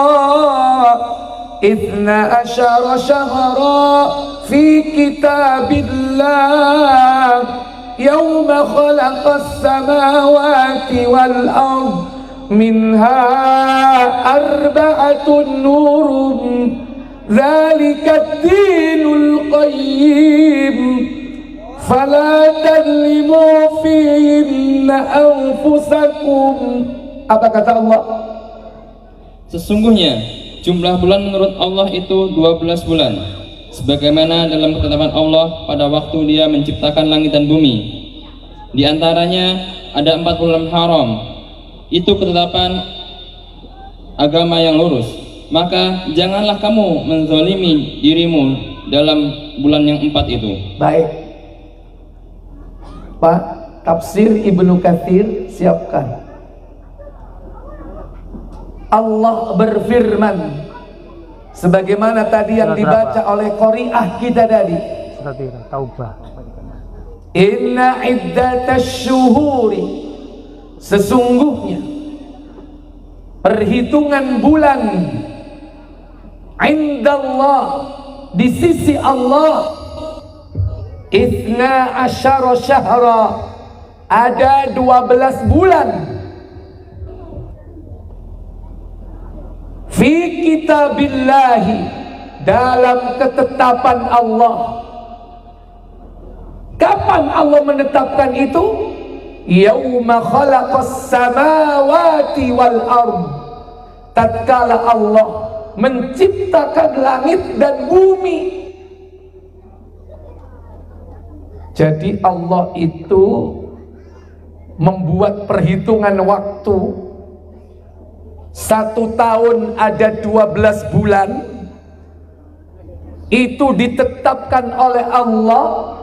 12 syahra fi kitabillah yawma khalaqas samawati wal ard minha arba'atun nurum dzalikad dinul qayyim fala tadlimu fihinna anfusakum. Apa kata Allah? Sesungguhnya jumlah bulan menurut Allah itu 12 bulan, sebagaimana dalam ketetapan Allah pada waktu Dia menciptakan langit dan bumi. Di antaranya ada 4 bulan haram. Itu ketetapan agama yang lurus. Maka janganlah kamu menzalimi dirimu dalam bulan yang 4 itu. Baik, Pak, tafsir Ibnu Katsir siapkan. Allah berfirman sebagaimana tadi yang dibaca oleh qari'ah kita tadi. Surat Taubah. Inna iddatasy syuhuri, sesungguhnya perhitungan bulan, indallah, di sisi Allah, 12 syahra, ada 12 bulan. Fi kitabillahi, dalam ketetapan Allah. Kapan Allah menetapkan itu? Yauma khalaqas samawati wal ard, tatkala Allah menciptakan langit dan bumi. Jadi Allah itu membuat perhitungan waktu. 1 tahun ada 12 bulan. Itu ditetapkan oleh Allah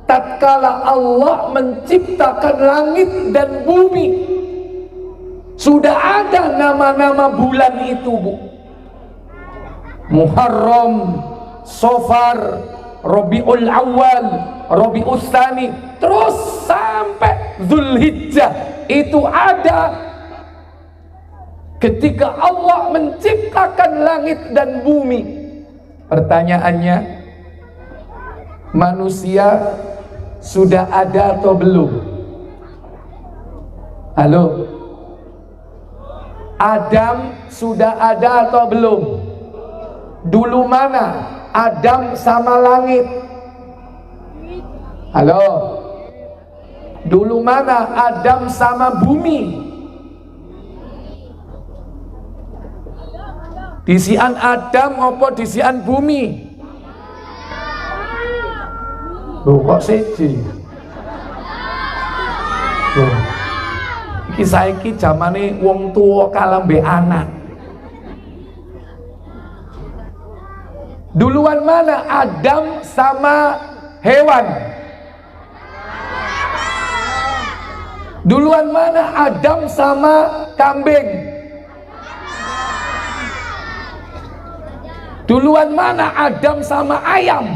tatkala Allah menciptakan langit dan bumi. Sudah ada nama-nama bulan itu, Bu. Muharram, Safar, Rabiul Awal, Rabiul Tsani, terus sampai Dzulhijjah. Itu ada ketika Allah menciptakan langit dan bumi. Pertanyaannya, manusia sudah ada atau belum? Halo? Adam sudah ada atau belum? Dulu mana Adam sama langit? Halo? Dulu mana Adam sama bumi? Disian Adam apa disian bumi? Loh, kok siji? Loh, iki saiki zamane wong tua kalah mbek anak. Duluan mana Adam sama hewan? Duluan mana Adam sama kambing? Duluan mana Adam sama ayam?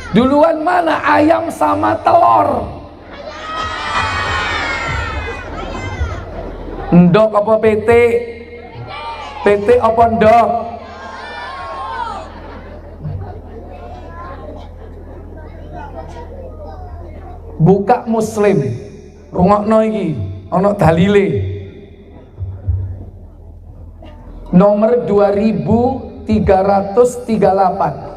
Duluan mana ayam sama telur? Ndok apa PT? PT apa ndok? Buka Muslim. Rungokno iki, ana dalile. Nomor 2338.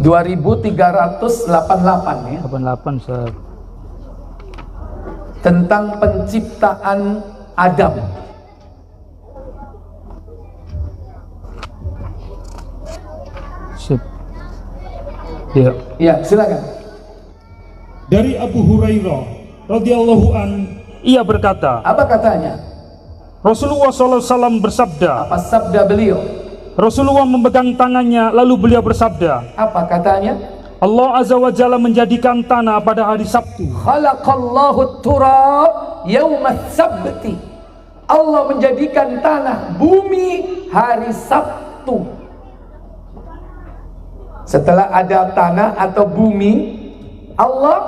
2388 ya. 88 Ustaz. Tentang penciptaan Adam. Sip. Ya. Ya, silakan. Dari Abu Hurairah radhiyallahu an, ia berkata, Apa katanya? Rasulullah SAW bersabda, Apa sabda beliau? Rasulullah memegang tangannya lalu beliau bersabda, Apa katanya? Allah Azza wa Jalla menjadikan tanah pada hari Sabtu. Khalaqallahu turab yaumas sabti. Allah menjadikan tanah, bumi hari Sabtu. Setelah ada tanah atau bumi, Allah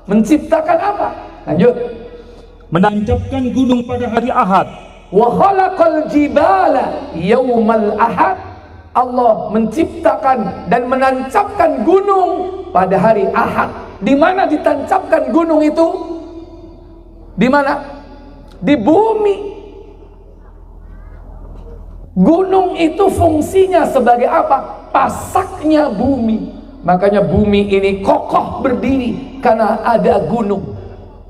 menciptakan apa? Lanjut. Menancapkan gunung pada hari Ahad. Wa khalaqal jibala yaumal ahad. Allah menciptakan dan menancapkan gunung pada hari Ahad. Di mana ditancapkan gunung itu? Di mana? Di bumi. Gunung itu fungsinya sebagai apa? Pasaknya bumi. Makanya bumi ini kokoh berdiri karena ada gunung.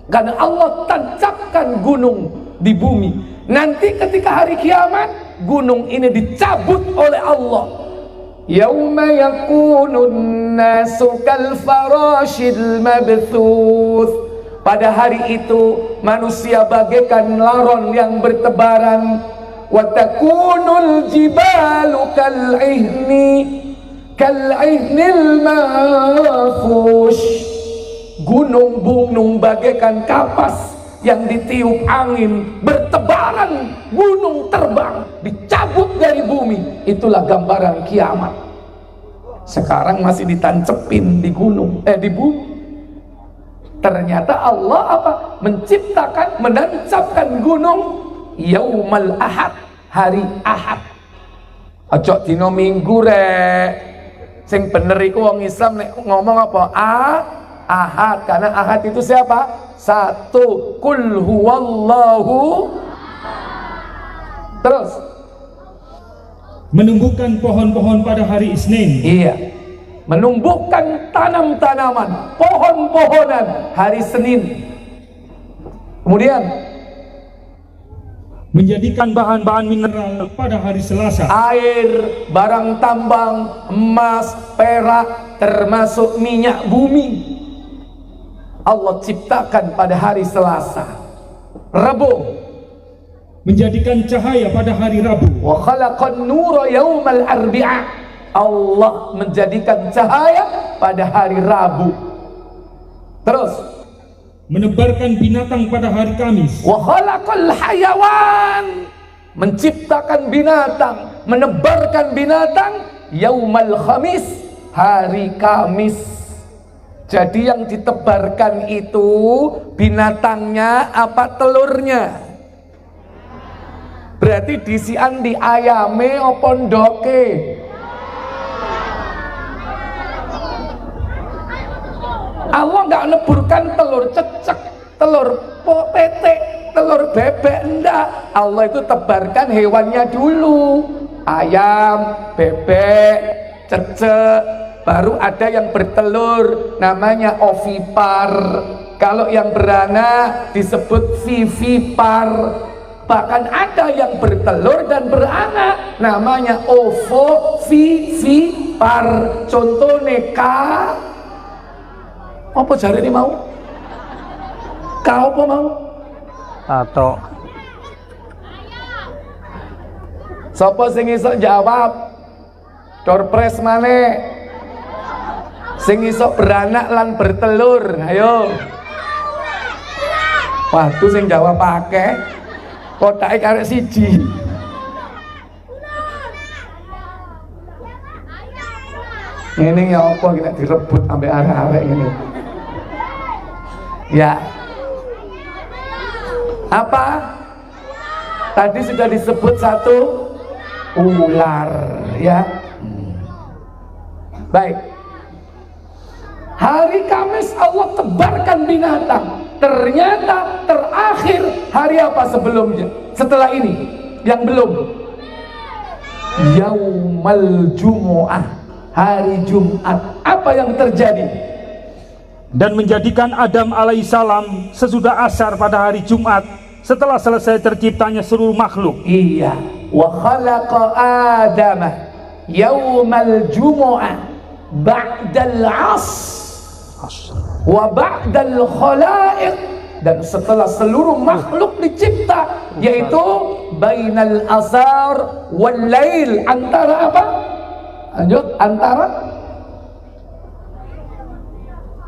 Karena Allah tancapkan gunung di bumi. Nanti ketika hari kiamat, gunung ini dicabut oleh Allah. Yauma yakunun nasu kal farashil mabthuth. Pada hari itu manusia bagaikan laron yang bertebaran. Wa takunul jibalu kal ihnil manfush. Gunung-gunung bagaikan kapas yang ditiup angin, bertebaran, gunung terbang, dicabut dari bumi. Itulah gambaran kiamat. Sekarang masih ditancepin di gunung, di bumi. Ternyata Allah apa? Menciptakan, menancapkan gunung yaumal ahad, hari Ahad. Ojo dino Minggu rek. Sing bener iku wong Islam nek ngomong apa? Ahad, karena Ahad itu siapa? Satu. Qul huwallahu. Terus Menumbuhkan pohon-pohon pada hari Isnin. iya, menumbuhkan tanam-tanaman, pohon-pohonan hari Senin. Kemudian Menjadikan bahan-bahan mineral pada hari Selasa. air, barang tambang, emas, perak, termasuk minyak bumi, Allah ciptakan pada hari Selasa. Rabu, Menjadikan cahaya pada hari Rabu. wa khalaqan nura yaumal arbi'a. Allah menjadikan cahaya pada hari Rabu. Terus Menebarkan binatang pada hari Kamis. wa khalaqal hayawan. Menciptakan binatang, menebarkan binatang yaumal khamis, hari Kamis. Jadi yang ditebarkan itu binatangnya apa telurnya? Berarti disian di ayame apa ndoke? Allah nggak neburkan telur cecek, telur petek, telur bebek, enggak. Allah itu tebarkan hewannya dulu. Ayam, bebek, cecek, baru ada yang bertelur, namanya ovipar. Kalau yang beranak disebut vivipar. Bahkan ada yang bertelur dan beranak, namanya ovovivipar. Contohnya apa jari ini mau? Kau apa mau? Atau Sapa sing iso jawab? Dorpres maneh? Sing iso beranak lan bertelur, ayo. Waduh sing jawab akeh. Kotake karek siji. Ini ya apa kita direbut sampai arek-arek ini. Ya. Apa? Tadi sudah disebut satu ular, ya. Baik. Hari Kamis Allah tebarkan binatang. Ternyata terakhir hari apa sebelumnya? Setelah ini yang belum. Yaumal Jumu'ah, hari Jumat. Apa yang terjadi? Dan menjadikan Adam alaihissalam sesudah asar pada hari Jumat, setelah selesai terciptanya seluruh makhluk. Iya. Wa khalaqa Adama yaumal Jumu'ah ba'dal 'asr wa ba'dal khalaiq, dan setelah seluruh makhluk dicipta, yaitu bainal asar wal lail, antara apa? Lanjut, antara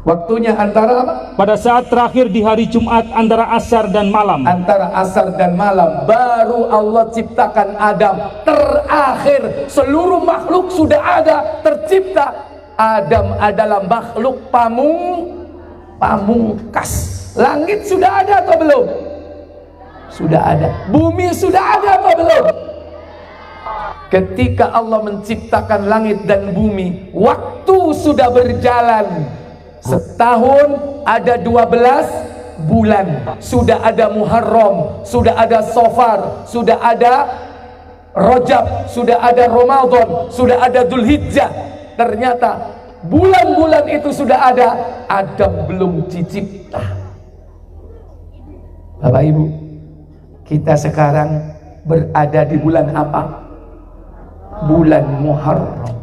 waktunya antara apa? Pada saat terakhir di hari Jumat antara asar dan malam. Antara asar dan malam baru Allah ciptakan Adam. Terakhir seluruh makhluk sudah ada, tercipta. Adam adalah makhluk pamungkas. Langit sudah ada atau belum? Sudah ada. Bumi sudah ada atau belum? Ketika Allah menciptakan langit dan bumi, waktu sudah berjalan. Setahun ada 12 bulan. Sudah ada Muharram, sudah ada Safar, sudah ada Rajab, sudah ada Ramadan, sudah ada Dzulhijjah. Ternyata bulan-bulan itu sudah ada, Adam belum dicipta. Bapak Ibu, kita sekarang berada di bulan apa? Bulan Muharram.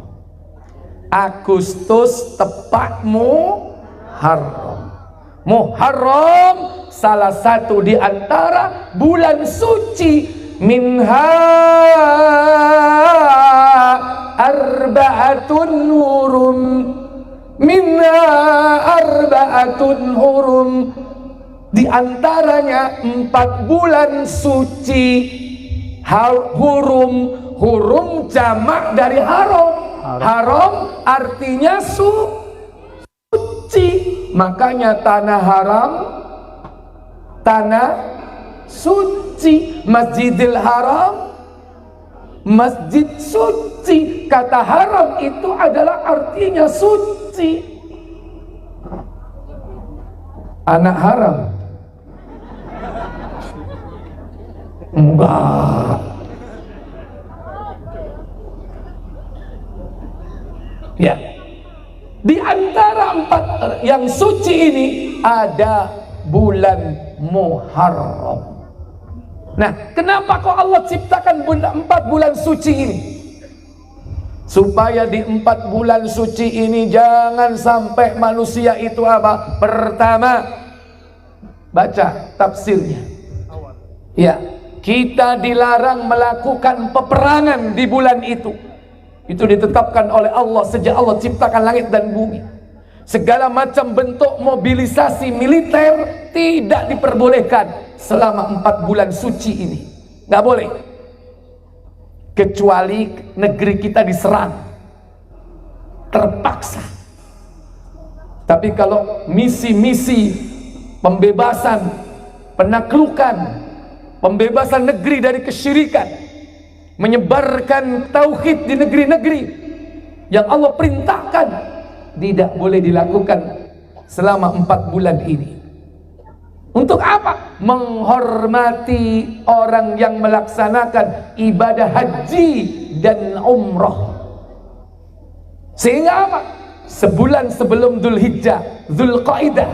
Agustus tepat Muharram. Muharram salah satu di antara bulan suci. Minha arba'atun hurum, minha arba'atun hurum, di antaranya 4 bulan suci. Hurum jamak dari haram. Haram artinya suci. Makanya tanah haram, tanah suci. Masjidil Haram, masjid suci. Kata haram itu adalah artinya suci. Anak haram? Enggak. Ya. Di antara 4 yang suci ini ada bulan Muharram. Nah, kenapa kok Allah ciptakan 4 bulan suci ini? Supaya di 4 bulan suci ini jangan sampai manusia itu apa? Pertama, baca tafsirnya. Ya, kita dilarang melakukan peperangan di bulan itu. Itu ditetapkan oleh Allah sejak Allah ciptakan langit dan bumi. Segala macam bentuk mobilisasi militer tidak diperbolehkan selama 4 bulan suci ini. Nggak boleh. Kecuali negeri kita diserang, terpaksa. Tapi kalau misi-misi pembebasan, penaklukan, pembebasan negeri dari kesyirikan, menyebarkan tauhid di negeri-negeri yang Allah perintahkan, tidak boleh dilakukan selama 4 bulan ini. Untuk apa? Menghormati orang yang melaksanakan ibadah haji dan umroh. Sehingga apa? Sebulan sebelum Dzulhijjah, Dzulqaidah,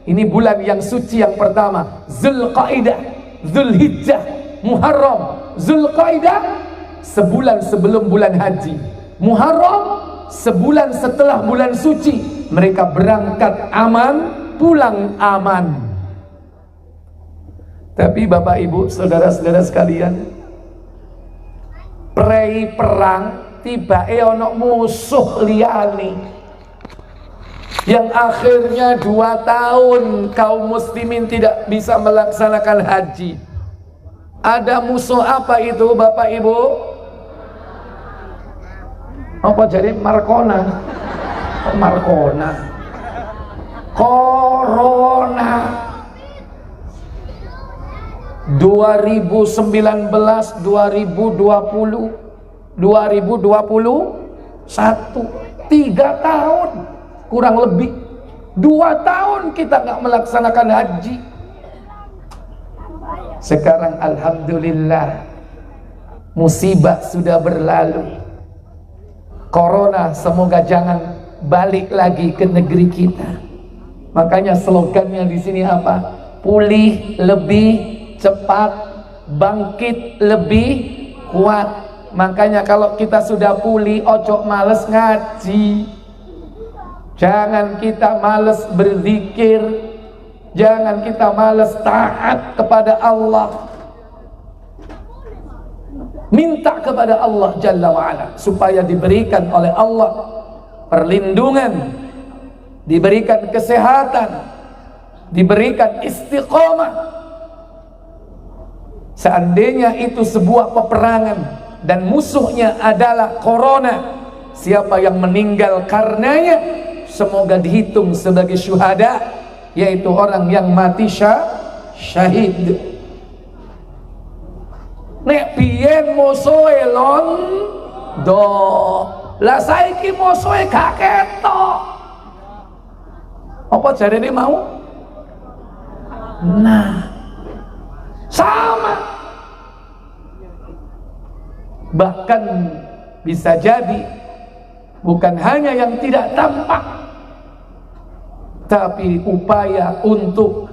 ini bulan yang suci yang pertama. Dzulqaidah, Dzulhijjah, Muharram, Dzulqaidah sebulan sebelum bulan haji. Muharram sebulan setelah bulan suci. Mereka berangkat aman, pulang aman. Tapi Bapak Ibu, saudara-saudara sekalian, prei perang tiba ono musuh liyane yang akhirnya 2 tahun kaum muslimin tidak bisa melaksanakan haji. Ada musuh apa itu Bapak Ibu? Apa jadi Markona? Markona, Corona. 2019, 2020, 2021, 3 tahun kurang lebih, 2 tahun kita nggak melaksanakan haji. Sekarang alhamdulillah musibah sudah berlalu. Corona semoga jangan balik lagi ke negeri kita. Makanya slogannya di sini apa? Pulih lebih cepat, bangkit lebih kuat. Makanya kalau kita sudah pulih, ojo males ngaji, jangan kita males berzikir, jangan kita males taat kepada Allah. Minta kepada Allah Jalla wa'ala supaya diberikan oleh Allah perlindungan, diberikan kesehatan, diberikan istiqomah. Seandainya itu sebuah peperangan dan musuhnya adalah corona, siapa yang meninggal karenanya semoga dihitung sebagai syuhada, yaitu orang yang mati syahid. Nek biyen musuhe londo, lah saiki musuhe gak ketok. Apa jarene mau? Nah, sama. Bahkan bisa jadi bukan hanya yang tidak tampak, tapi upaya untuk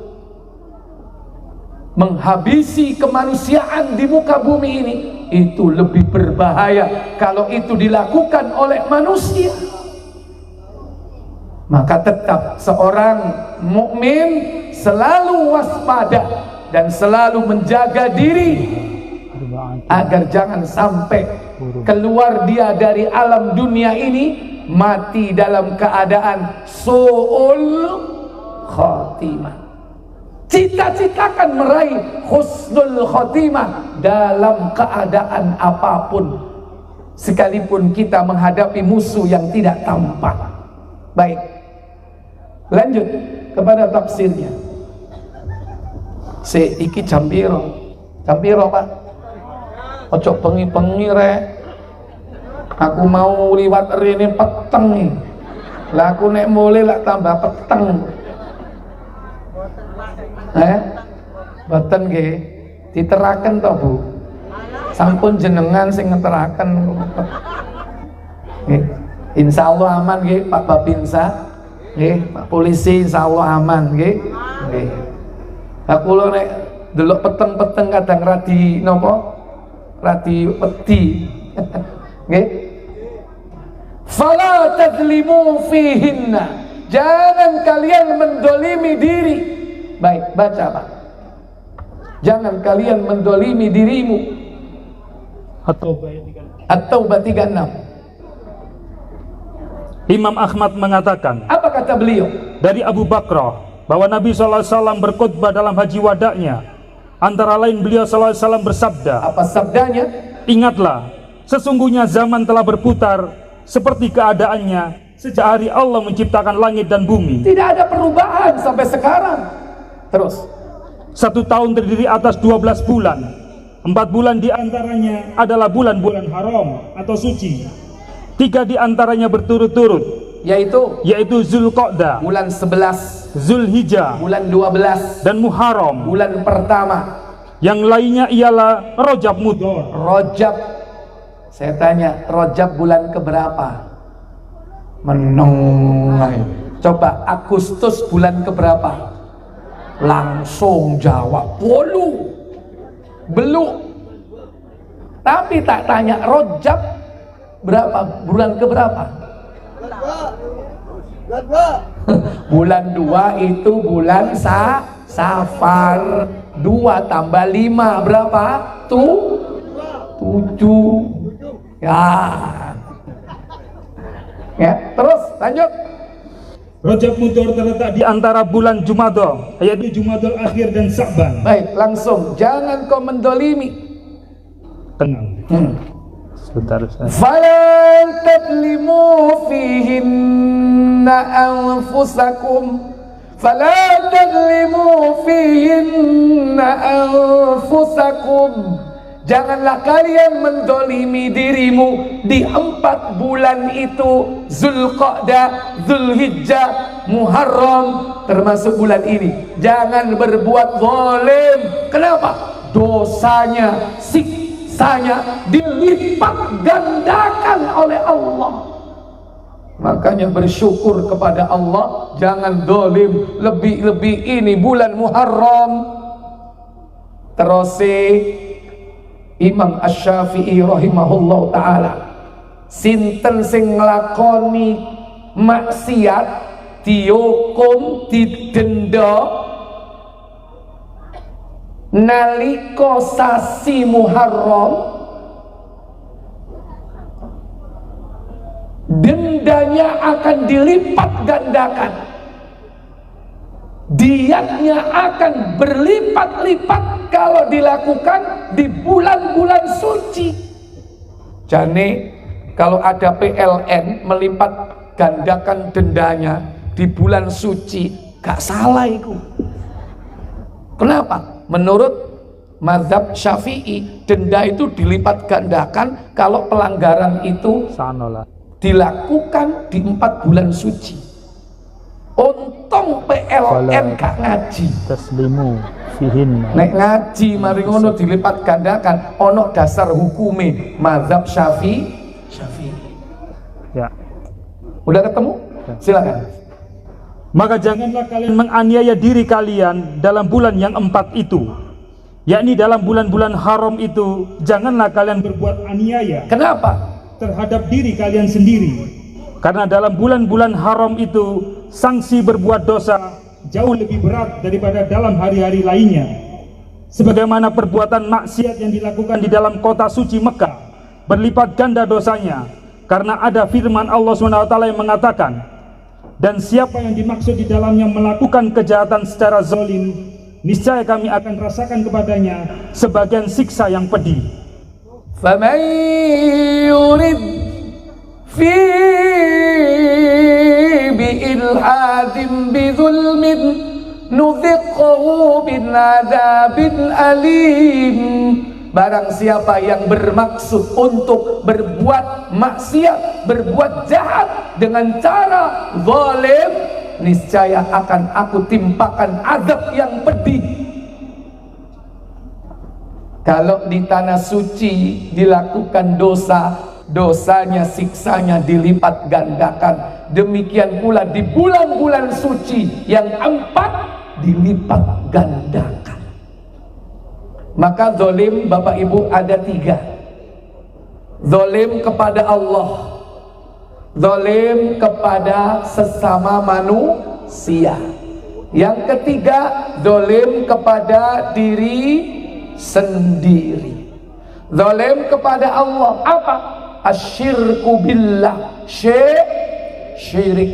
menghabisi kemanusiaan di muka bumi ini itu lebih berbahaya kalau itu dilakukan oleh manusia. Maka tetap seorang mukmin selalu waspada dan selalu menjaga diri agar jangan sampai keluar dia dari alam dunia ini mati dalam keadaan su'ul khatimah. Cita-citakan meraih husnul khatimah dalam keadaan apapun, sekalipun kita menghadapi musuh yang tidak tampak. Baik, lanjut kepada tafsirnya. Iki jam piro Pak? Ojo pengi-pengi rek. Aku mau liwat rene peteng nih. Lah aku nek mulai lah tambah peteng. Boten nggih. Diteraken to, Bu? Sampun jenengan sing ngeteraken. Nggih. Insyaallah aman nggih, Pak Babinsa. Nggih, Pak Polisi insyaallah aman nggih. Nggih. Lah kula nek delok peteng-peteng kadang radi napa? Radi wedi. Nggih. Fala tadzlimu fihinna. Jangan kalian mendolimi diri. Baik, baca Pak. Jangan kalian mendolimi dirimu. At-Taubah 36. Imam Ahmad mengatakan, apa kata beliau? Dari Abu Bakrah bahwa Nabi SAW berkhutbah dalam haji wadaknya. Antara lain beliau SAW bersabda, apa sabdanya? Ingatlah, sesungguhnya zaman telah berputar seperti keadaannya sejak hari Allah menciptakan langit dan bumi. Tidak ada perubahan sampai sekarang. Terus, 1 tahun terdiri atas 12 bulan. 4 bulan diantaranya adalah bulan-bulan haram atau suci. 3 diantaranya berturut-turut, yaitu Zulqa'dah, bulan 11, Zulhijjah, bulan 12, dan Muharram, bulan pertama. Yang lainnya ialah Rajab Mudhar. Rajab, saya tanya, Rajab bulan keberapa? Meneng. Coba Agustus bulan keberapa? Langsung jawab, bolu, belum. Tapi tak tanya Rajab berapa, bulan keberapa? Bulan 2 itu bulan Safar. 2 tambah 5 berapa? 7. Ya, terus lanjut. Rajab Mudhar terletak di antara bulan Jumadil, yaitu Jumadil akhir dan Sa'ban. Baik, langsung, jangan kau mendolimi. Tenang. Sebentar. Falan tadlimu fihinna anfusakum. Falan tadlimu fihinna anfusakum. Janganlah kalian mendolimi dirimu di 4 bulan itu, Zulqa'dah, Zulhijjah, Muharram, termasuk bulan ini. Jangan berbuat zalim. Kenapa? Dosanya, siksanya dilipat gandakan oleh Allah. Makanya bersyukur kepada Allah, jangan zalim. Lebih-lebih ini bulan Muharram. Terus Imam Asy-Syafi'i rahimahullah ta'ala, sinten sing nglakoni maksiat dihukum didenda nalika sasi Muharram, dendanya akan dilipat gandakan, diatnya akan berlipat-lipat kalau dilakukan di bulan-bulan suci. Jane kalau ada PLN melipat gandakan dendanya di bulan suci, gak salah itu. Kenapa? Menurut mazhab Syafi'i, denda itu dilipat gandakan kalau pelanggaran itu dilakukan di 4 bulan suci. Untung PLN gak ngaji. Taslimu fihin. Nek ngaji mari ngono dilipat gandakan, ono dasar hukume mazhab Syafi'i. Ya. Udah ketemu? Silakan. Maka janganlah kalian menganiaya diri kalian dalam bulan yang 4 itu, yakni dalam bulan-bulan haram itu. Janganlah kalian berbuat aniaya. Kenapa? Terhadap diri kalian sendiri. Karena dalam bulan-bulan haram itu sanksi berbuat dosa jauh lebih berat daripada dalam hari-hari lainnya. Sebagaimana perbuatan maksiat yang dilakukan di dalam kota suci Mekah berlipat ganda dosanya, karena ada firman Allah SWT yang mengatakan, dan siapa yang dimaksud di dalamnya melakukan kejahatan secara zalim, niscaya kami akan rasakan kepadanya sebagian siksa yang pedih. Faman yurid fi bi'ilhadin bizulmin nudhiqhu bin adabin alim. Barang siapa yang bermaksud untuk berbuat maksiat, berbuat jahat dengan cara zalim, niscaya akan aku timpakan azab yang pedih. Kalau di tanah suci dilakukan dosa, dosanya, siksanya dilipat gandakan. Demikian pula di bulan-bulan suci yang 4 dilipat gandakan. Maka zalim Bapak Ibu ada 3. Zalim kepada Allah, zalim kepada sesama manusia. Yang ketiga, zalim kepada diri sendiri. Zalim kepada Allah apa? Asyirku billah, syirik.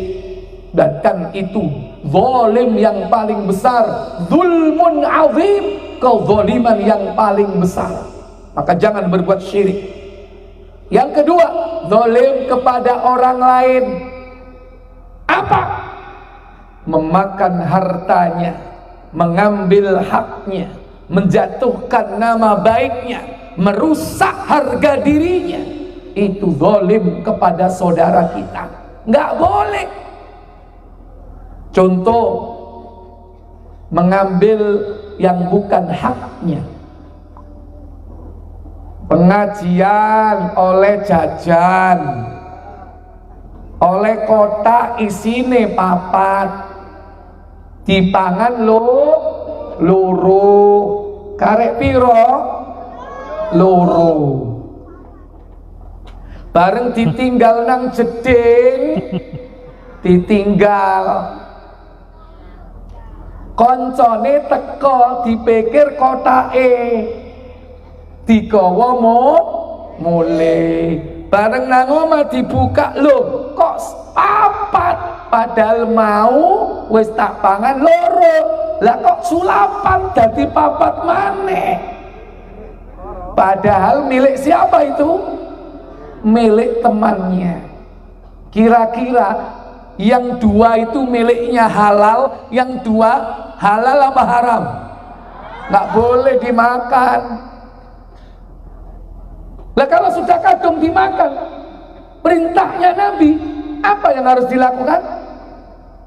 Dan itu zalim yang paling besar, zulmun azim, kezaliman yang paling besar. Maka jangan berbuat syirik. Yang kedua, zalim kepada orang lain. Apa? Memakan hartanya, mengambil haknya, menjatuhkan nama baiknya, merusak harga dirinya. Itu zalim kepada saudara kita. Nggak boleh. Contoh, mengambil yang bukan haknya. Pengajian oleh jajan, oleh kotak isine papat, dipangan loro, karek piro loro. Bareng ditinggal nang jeding, ditinggal. Koncone teko dipikir kotake, digawa mulai. Bareng nang omah dibuka, lho kok papat, padahal mau wis tak pangan loro. Lah kok sulapan dadi papat maneh. Padahal milik siapa itu? Milik temannya. Kira-kira yang 2 itu miliknya halal, yang 2 halal apa haram? Nggak boleh dimakan. Lah kalau sudah kadung dimakan, perintahnya Nabi, apa yang harus dilakukan?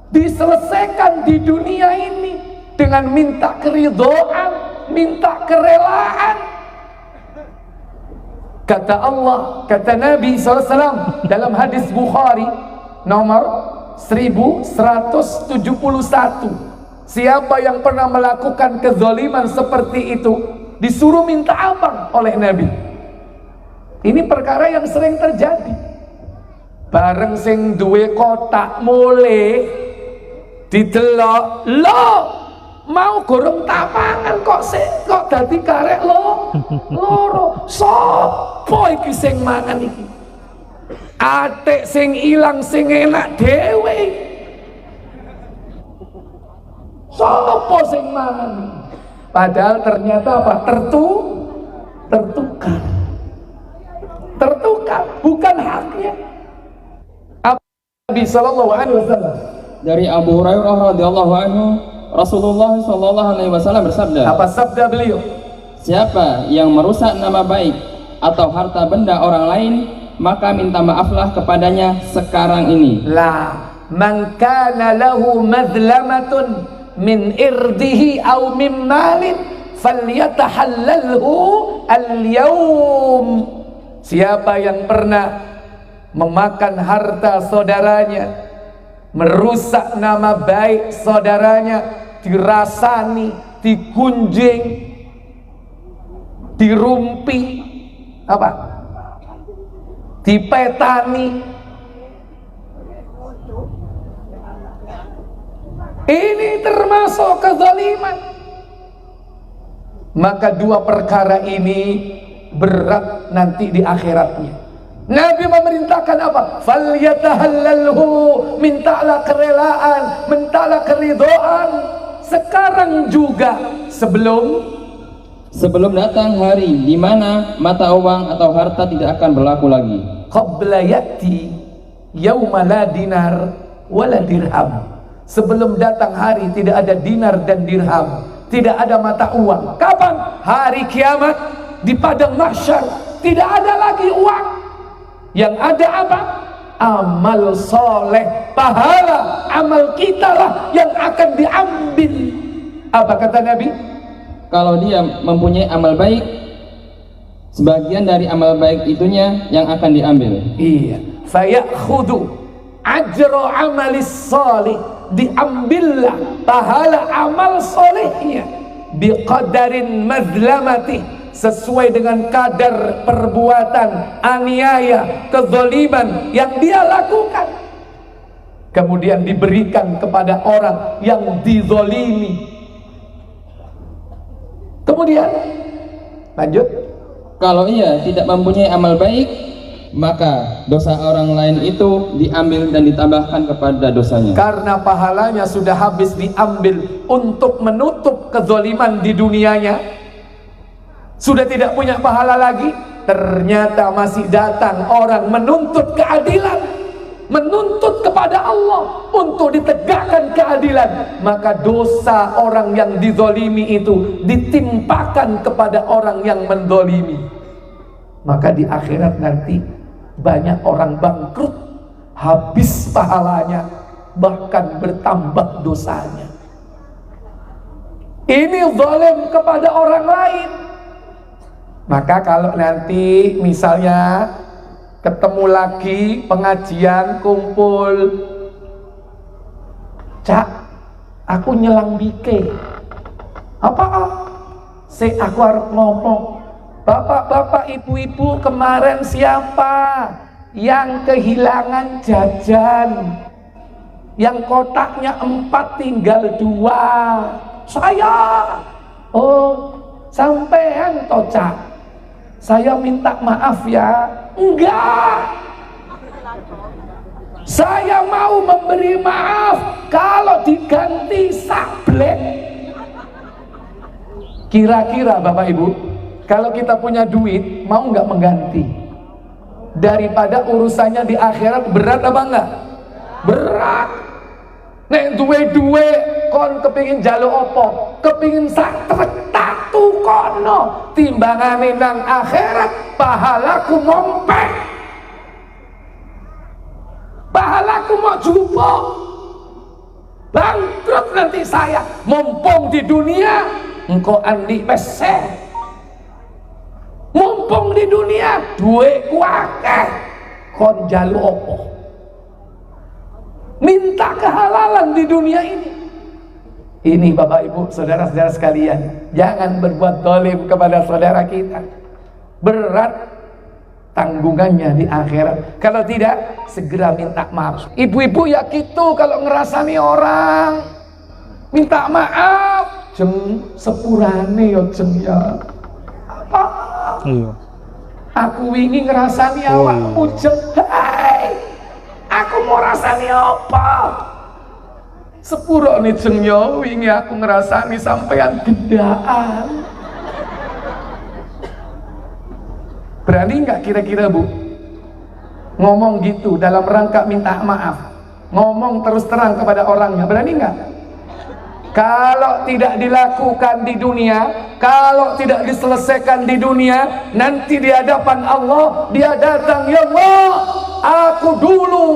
Diselesaikan di dunia ini dengan minta keridhaan, minta kerelaan. Kata Allah, kata Nabi SAW dalam hadis Bukhari nomor 1171, siapa yang pernah melakukan kezaliman seperti itu disuruh minta apa oleh Nabi? Ini perkara yang sering terjadi. Bareng sing duwe kotak mulai didelok, lo mau gorong tapangan kok dadi karek lo loro. Sopo iki sing mangan iki? Atik sing ilang sing enak dhewe. Sopo sing mangan iki? Padahal ternyata apa? Tertukar, bukan haknya. Nabi sallallahu alaihi wasallam dari Abu Hurairah radhiyallahu anhu, Rasulullah sallallahu alaihi wasallam bersabda, apa sabda beliau? siapa yang merusak nama baik atau harta benda orang lain, maka minta maaflah kepadanya sekarang ini. La man kana lahu madlamatun min irdihi aw min malin falyatahallalhu al-yawm. Siapa yang pernah memakan harta saudaranya, merusak nama baik saudaranya, dirasani, digunjing, dirumpi, apa? Dipetani. Ini termasuk kezaliman. Maka dua perkara ini berat nanti di akhiratnya. Nabi memerintahkan apa? Falyatahallalhu, mintalah kerelaan, mintalah keridhaan sekarang juga, sebelum datang hari di mana mata uang atau harta tidak akan berlaku lagi. Qabla ya'ti yauma la dinar wala dirham. Sebelum datang hari tidak ada dinar dan dirham, tidak ada mata uang. Kapan? Hari kiamat. Di padang mahsyar tidak ada lagi uang. Yang ada apa? Amal soleh, pahala amal kita lah yang akan diambil. Apa kata Nabi? Kalau dia mempunyai amal baik, sebagian dari amal baik itunya yang akan diambil. Iya. Fayakhudhu ajra amalis soleh, diambillah pahala amal solehnya biqadarin madlamatih, sesuai dengan kadar perbuatan aniaya, kezaliman yang dia lakukan, kemudian diberikan kepada orang yang dizalimi. Kemudian lanjut, kalau ia tidak mempunyai amal baik, maka dosa orang lain itu diambil dan ditambahkan kepada dosanya. Karena pahalanya sudah habis diambil untuk menutup kezaliman di dunianya, sudah tidak punya pahala lagi. Ternyata masih datang orang menuntut keadilan, menuntut kepada Allah untuk ditegakkan keadilan. Maka dosa orang yang dizalimi itu ditimpakan kepada orang yang menzalimi. Maka di akhirat nanti banyak orang bangkrut, habis pahalanya, bahkan bertambah dosanya. Ini zalim kepada orang lain. Maka kalau nanti misalnya ketemu lagi pengajian kumpul, Cak, aku nyelang bike. Apa? Aku harus ngomong. Bapak-bapak, ibu-ibu, kemarin siapa yang kehilangan jajan? Yang kotaknya 4 tinggal 2. Saya. Oh, sampean toh, Cak. Saya minta maaf ya. Enggak. Saya mau memberi maaf kalau diganti sablek. Kira-kira Bapak Ibu, kalau kita punya duit, mau nggak mengganti? Daripada urusannya di akhirat berat apa enggak? Berat. Nek duwe kon kepingin jaluk apa? Kepingin sak trek tak tukono, timbangane nang akhirat pahalaku mompek, pahalaku mau jupuk, bangkrut nanti saya. Mumpung di dunia engkau andi pesek, mumpung di dunia duitku akeh, kon jaluk apa? Minta kehalalan di dunia ini. Ini Bapak Ibu, saudara-saudara sekalian, jangan berbuat zalim kepada saudara kita. Berat tanggungannya di akhirat. Kalau tidak, segera minta maaf. Ibu-ibu ya gitu kalau ngerasani orang, minta maaf. Jeng sepurane yo jeng ya. Apa? Iya. Aku wingi ngerasani awakmu jeng. Hai, aku mau rasani apa? Sepuro nih jeng yo, wingi aku ngerasani sampean gendaan. Berani nggak kira-kira Bu ngomong gitu dalam rangka minta maaf, ngomong terus terang kepada orangnya? Berani nggak? Kalau tidak dilakukan di dunia, kalau tidak diselesaikan di dunia, nanti di hadapan Allah dia datang, ya Allah, aku dulu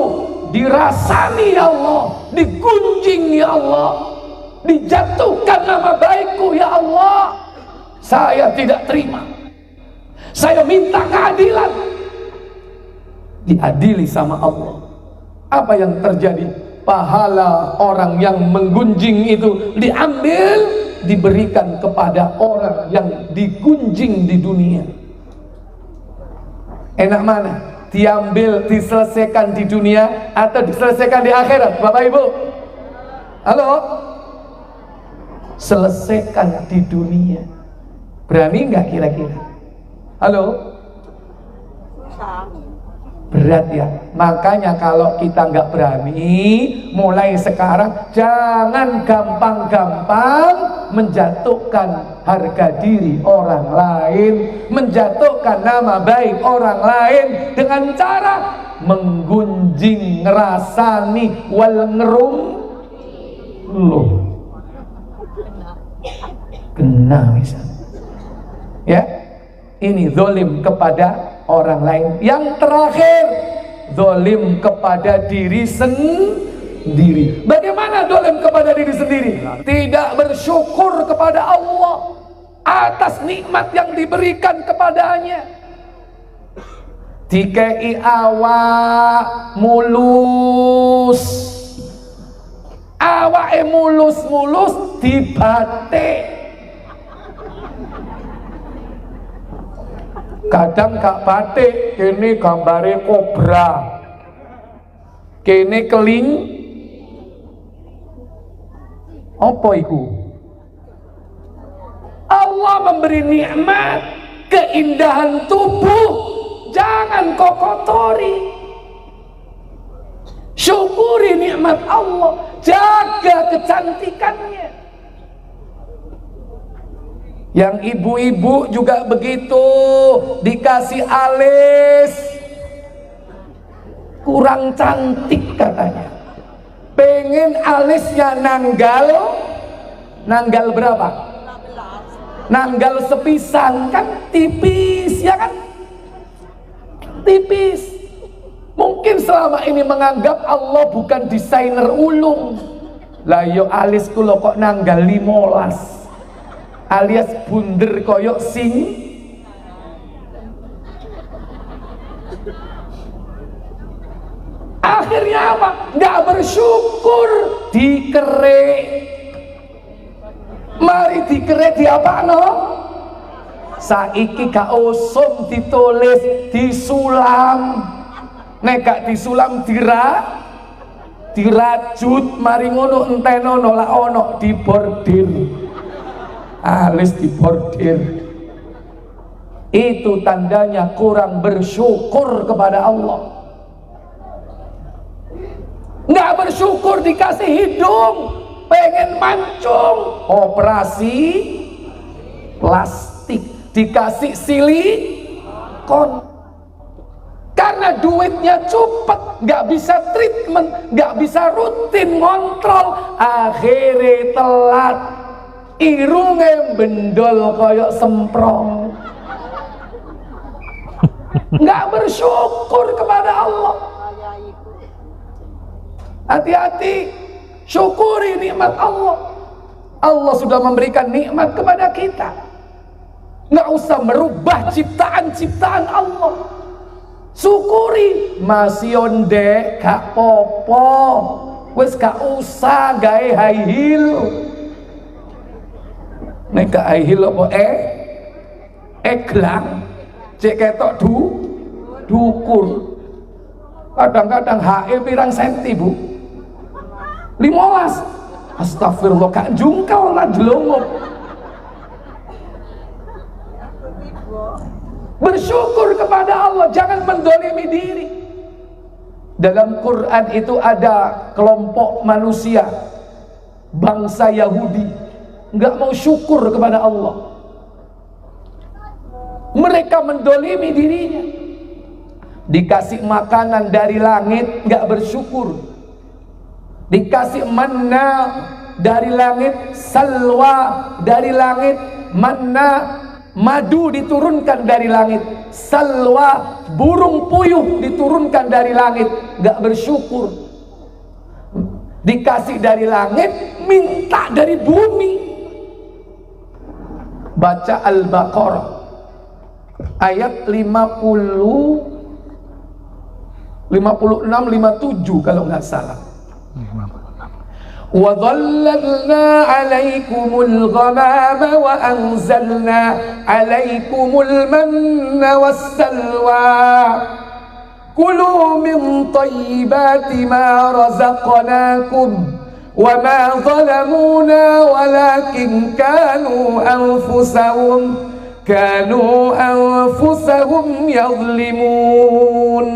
dirasani ya Allah, digunjing ya Allah, dijatuhkan nama baikku ya Allah, saya tidak terima, saya minta keadilan. Diadili sama Allah. Apa yang terjadi? Pahala orang yang menggunjing itu diambil, diberikan kepada orang yang digunjing di dunia. Enak mana? Diambil, diselesaikan di dunia atau diselesaikan di akhirat? Bapak Ibu, halo? Selesaikan di dunia. Berani nggak kira-kira? Halo? Berat ya. Makanya kalau kita nggak berani, mulai sekarang jangan gampang-gampang menjatuhkan harga diri orang lain, menjatuhkan nama baik orang lain dengan cara menggunjing, ngerasani, wal ngerum loh. Kena misalnya. Ya, ini zalim kepada orang lain. Yang terakhir, zalim kepada diri sendiri. Bagaimana zalim kepada diri sendiri? Tidak bersyukur kepada Allah atas nikmat yang diberikan kepadanya. Dikei awak mulus, awake mulus-mulus dibatik. Kadang gak batik, kene gambare kobra, kene keling, apa iku? Allah memberi nikmat, keindahan tubuh, jangan kau kotori. Syukuri nikmat Allah, jaga kecantikannya. Yang ibu-ibu juga begitu, dikasih alis kurang cantik katanya, pengen alisnya nanggal berapa? Nanggal sepisan, kan tipis ya kan, tipis. Mungkin selama ini menganggap Allah bukan desainer ulung. Lah yo alisku lo kok nanggal 15, alias bunder koyok sing. Akhirnya apa? Nggak bersyukur, dikere. Mari dikere di apa no? Saiki gak usum ditulis, disulam. Nek gak disulam dirajut, mari ngono entenono la ono dibordir. Alis dibordir. Itu tandanya kurang bersyukur kepada Allah. Nggak bersyukur dikasih hidung, pengen mancung, operasi plastik, dikasih silikon. Karena Karena duitnya cepet, nggak bisa treatment, nggak bisa rutin ngontrol, akhirnya telat, irungnya bendol koyok semprong. Nggak bersyukur kepada Allah. Hati-hati, syukuri nikmat Allah. Allah sudah memberikan nikmat kepada kita. Nggak usah merubah ciptaan-ciptaan Allah. Syukuri, masih onde gak popo, wis gak usah gawe high heel. Nek gak high heel apa eglang, cek ketok dukur. Kadang-kadang HE pirang senti, Bu? 15. Astagfirullah, gak jungkel lan jelungup. Bersyukur kepada Allah, jangan mendolimi diri. Dalam Quran itu ada kelompok manusia, bangsa Yahudi, nggak mau syukur kepada Allah. Mereka mendolimi dirinya. Dikasih makanan dari langit, nggak bersyukur. Dikasih manna dari langit, salwa dari langit, manna, madu diturunkan dari langit, salwa, burung puyuh diturunkan dari langit, gak bersyukur. Dikasih dari langit, minta dari bumi. Baca Al-Baqarah ayat 56, 57 kalau nggak salah. وَظَلَّلْنَا عَلَيْكُمُ الْغَمَامَ وَأَنزَلْنَا عَلَيْكُمُ الْمَنَّ وَالسَّلْوَىٰ كُلُوا مِنْ طَيِّبَاتِ مَا رَزَقْنَاكُمْ وَمَا ظَلَمُونَا وَلَكِنْ كَانُوا أَنفُسَهُمْ يَظْلِمُونَ.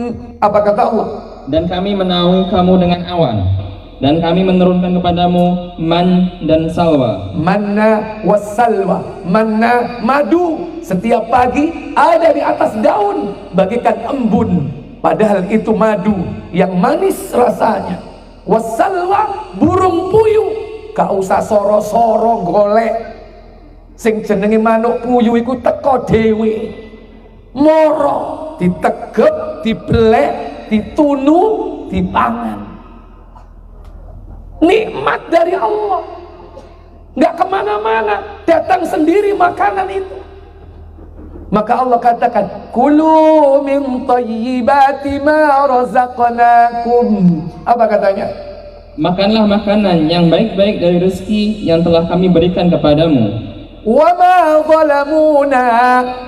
Apa kata Allah? Dan kami menaungi kamu dengan awan, dan kami menurunkan kepadamu man dan salwa. Manna wassalwa, manna madu, setiap pagi ada di atas daun bagikan embun, padahal itu madu yang manis rasanya. Wassalwa, burung puyuh, gak usah soro-soro golek, sing jenenge manuk puyuh iku teko dhewe, moro ditegep, dibelek, ditunu, dipangan. Nikmat dari Allah, nggak kemana-mana, datang sendiri makanan itu. Maka Allah katakan, kulu min thayyibati ma razaqnakum. Apa katanya? Makanlah makanan yang baik-baik dari rezeki yang telah kami berikan kepadamu. Wa ma zalamuna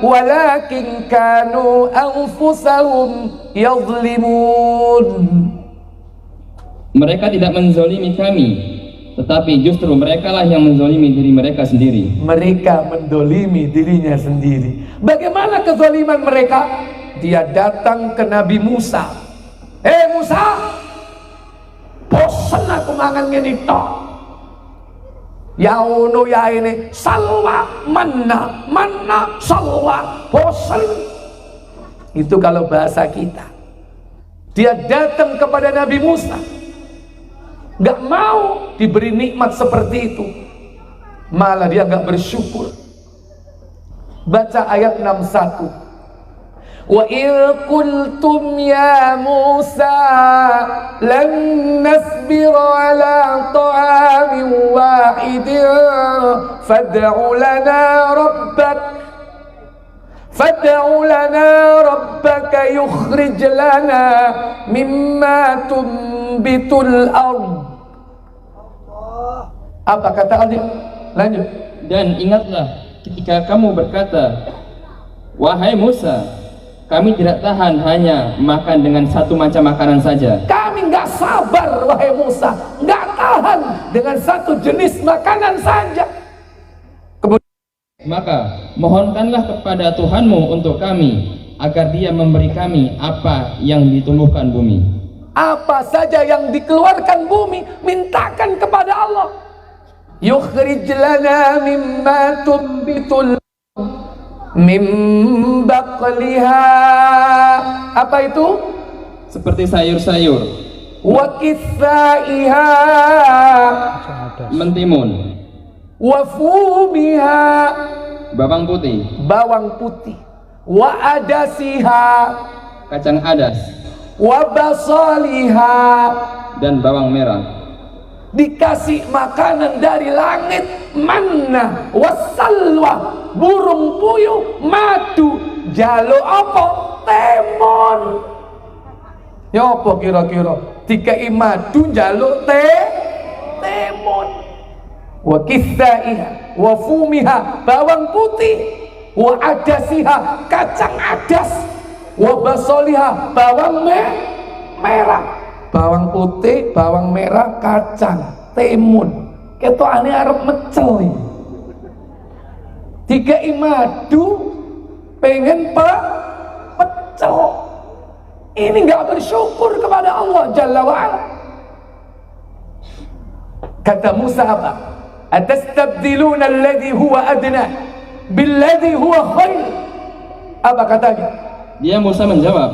walakin kanu anfusahum yadhlimun. Mereka tidak menzolimi kami, tetapi justru merekalah yang menzolimi diri mereka sendiri. Mereka mendolimi dirinya sendiri. Bagaimana kezaliman mereka? Dia datang ke Nabi Musa. Musa, bosan aku mangan ngene tok. Ya ono ya ini salwa, manna, salwa, bosan. Itu kalau bahasa kita. Dia datang kepada Nabi Musa, gak mau diberi nikmat seperti itu, malah dia gak bersyukur. Baca ayat 61. Wa idh qultum ya Musa lan nasbira ala ta'amin wahidin fad'u lana rabbaka yukhrij lana mimma tumbitul ardh. Apa kata Allah? Lanjut. Dan ingatlah ketika kamu berkata, wahai Musa, kami tidak tahan hanya makan dengan satu macam makanan saja. Kami nggak sabar, wahai Musa, nggak tahan dengan satu jenis makanan saja. Maka mohonkanlah kepada Tuhanmu untuk kami, agar Dia memberi kami apa yang ditumbuhkan bumi. Apa saja yang dikeluarkan bumi, mintakan kepada Allah. Yukhrij lana mimma tumbitul, Mim baqliha, apa itu? Seperti sayur-sayur. Wa kithaiha, Mentimun. wa fumiha, Bawang putih. bawang putih. Wa adasiha, Kacang adas. wa basaliha, Dan bawang merah. dikasih makanan dari langit, manna wassalwa, burung puyuh, madu, jalo apa? Temon. Ya apa kira-kira? Dikai madu jalo temon. Wa kithaiha wa fumiha, bawang putih. Wa adasiha, kacang adas. Wa basaliha, bawang merah. Bawang putih, bawang merah, kacang, timun. Ketokane arep mecel iki. Dikai madu pengen pecel. Ini enggak bersyukur kepada Allah Jalla wa Ala. Kata Musa apa? Atastabdiluna alladhi huwa adna billadhi huwa khair. Apa katanya? Dia Musa menjawab,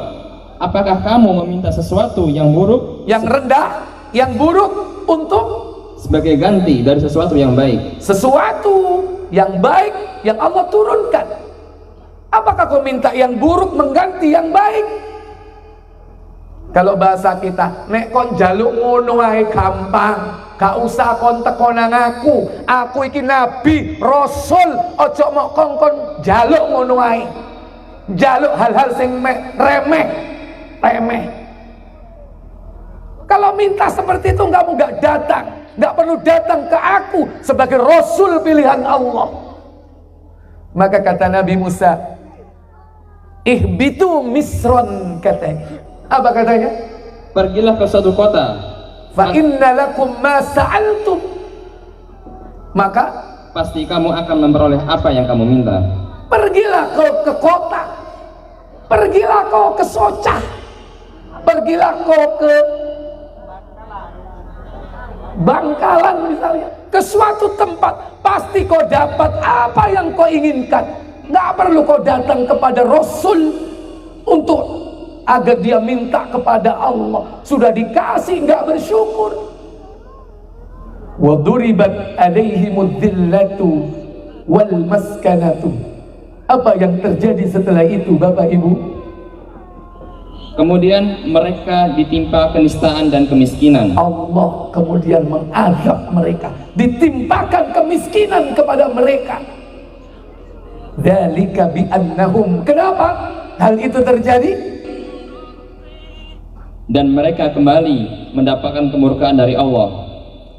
apakah kamu meminta sesuatu yang buruk, Yang rendah, yang buruk untuk sebagai ganti dari sesuatu yang baik? sesuatu yang baik yang Allah turunkan. Apakah kau minta yang buruk mengganti yang baik? Kalau bahasa kita, nek kon jaluk ngono ae gampang, gak usah kon teko nang aku iki nabi, rasul, ojo mok kon jaluk ngono ae. Jaluk hal-hal sing remeh. Kalau minta seperti itu kamu gak datang, gak perlu datang ke aku sebagai rasul pilihan Allah. Maka kata Nabi Musa, ihbitu misron, katanya. Apa katanya? Pergilah ke suatu kota, Fa inna lakum ma sa'altum, maka pasti kamu akan memperoleh apa yang kamu minta. pergilah kau ke kota, pergilah kau ke Socah, pergilah kau ke Bangkalan misalnya, ke suatu tempat, pasti kau dapat apa yang kau inginkan. Nggak perlu kau datang kepada Rasul untuk agar dia minta kepada Allah. Sudah dikasih nggak bersyukur. Wa duribat alaihimud dhillatu wal maskanatu. Apa yang terjadi setelah itu, Bapak Ibu? Kemudian mereka ditimpa kenistaan dan kemiskinan. Allah kemudian mengazab mereka, ditimpakan kemiskinan kepada mereka. Dzalika bi annahum, kenapa hal itu terjadi? Dan mereka kembali mendapatkan kemurkaan dari Allah.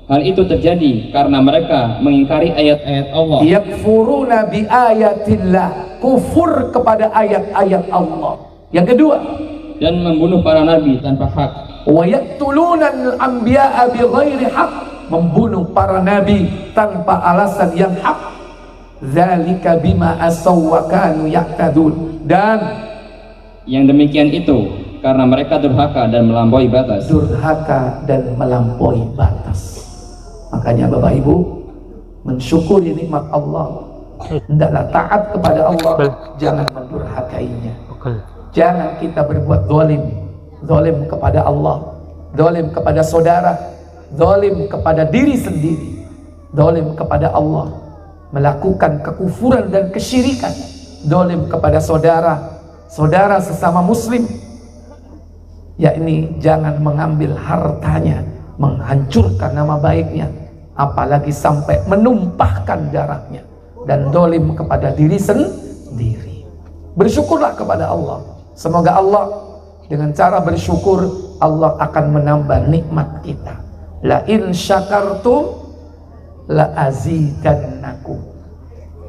Hal itu terjadi karena mereka mengingkari ayat-ayat Allah. Yakfuruna bi ayatillah, kufur kepada ayat-ayat Allah. Yang kedua, Dan membunuh para nabi tanpa hak. wa yaqtuluna al-anbiya'a bighairi haq, membunuh para nabi tanpa alasan yang hak. Dzalika bima asaw wa kanu ya'tadun, dan Yang demikian itu karena mereka durhaka dan melampaui batas. durhaka dan melampaui batas. Makanya Bapak Ibu, mensyukuri nikmat Allah, hendaklah taat kepada Allah, jangan mendurhakainya. Jangan kita berbuat zalim kepada Allah, zalim kepada saudara, zalim kepada diri sendiri, zalim kepada Allah, melakukan kekufuran dan kesyirikan, zalim kepada saudara sesama muslim, yakni jangan mengambil hartanya, menghancurkan nama baiknya, apalagi sampai menumpahkan darahnya, dan zalim kepada diri sendiri. Bersyukurlah kepada Allah. Semoga Allah dengan cara bersyukur Allah akan menambah nikmat kita. La in syakartum la azidannakum.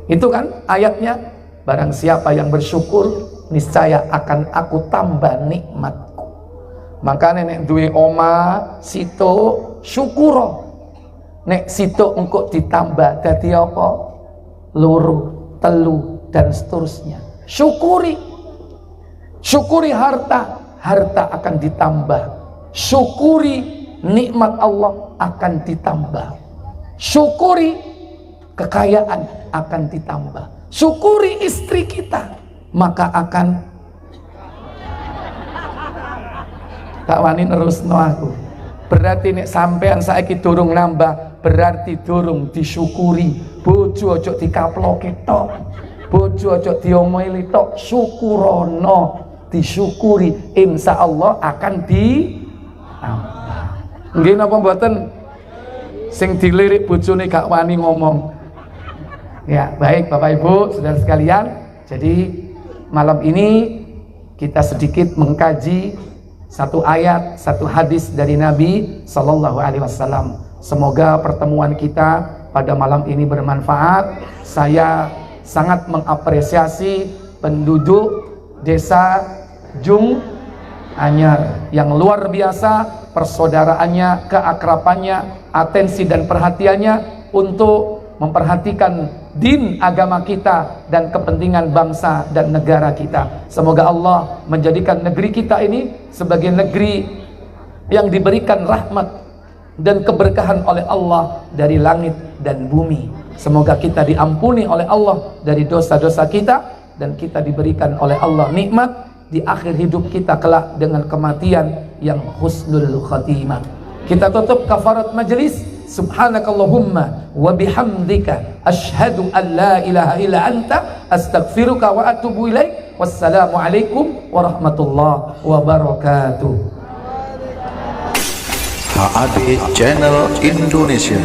Itu kan ayatnya, barang siapa yang bersyukur niscaya akan aku tambah nikmatku. Maka nek duwe oma sito syukuro, nek sito engkau ditambah dadi apa? Loro, telu, dan seterusnya. Syukuri harta akan ditambah. Syukuri nikmat Allah akan ditambah. Syukuri kekayaan akan ditambah. syukuri istri kita, maka akan tak wani nerusno aku. Berarti nek sampean saiki durung nambah, berarti durung disyukuri. Bojo ojo dikaploke tok, bojo ojo diomeli tok, syukurono, disyukuri, insya Allah akan nggih napa mboten? Sing dilirik bojone gak wani ngomong. Ya, baik Bapak Ibu, saudara sekalian. Jadi malam ini kita sedikit mengkaji satu ayat, satu hadis dari Nabi Sallallahu Alaihi Wasallam. Semoga pertemuan kita pada malam ini bermanfaat. Saya sangat mengapresiasi penduduk desa Jung Anyar yang luar biasa, persaudaraannya, keakrabannya, atensi dan perhatiannya untuk memperhatikan din agama kita dan kepentingan bangsa dan negara kita. Semoga Allah menjadikan negeri kita ini sebagai negeri yang diberikan rahmat dan keberkahan oleh Allah dari langit dan bumi. Semoga kita diampuni oleh Allah dari dosa-dosa kita, dan kita diberikan oleh Allah nikmat di akhir hidup kita kelak dengan kematian yang husnul khatimah. Kita tutup kafarat majelis. Subhanakallahumma wa bihamdika asyhadu an la ilaha illa anta astaghfiruka wa atubu ilaik. Wassalamu alaikum warahmatullahi wabarakatuh. HAD Channel Indonesia.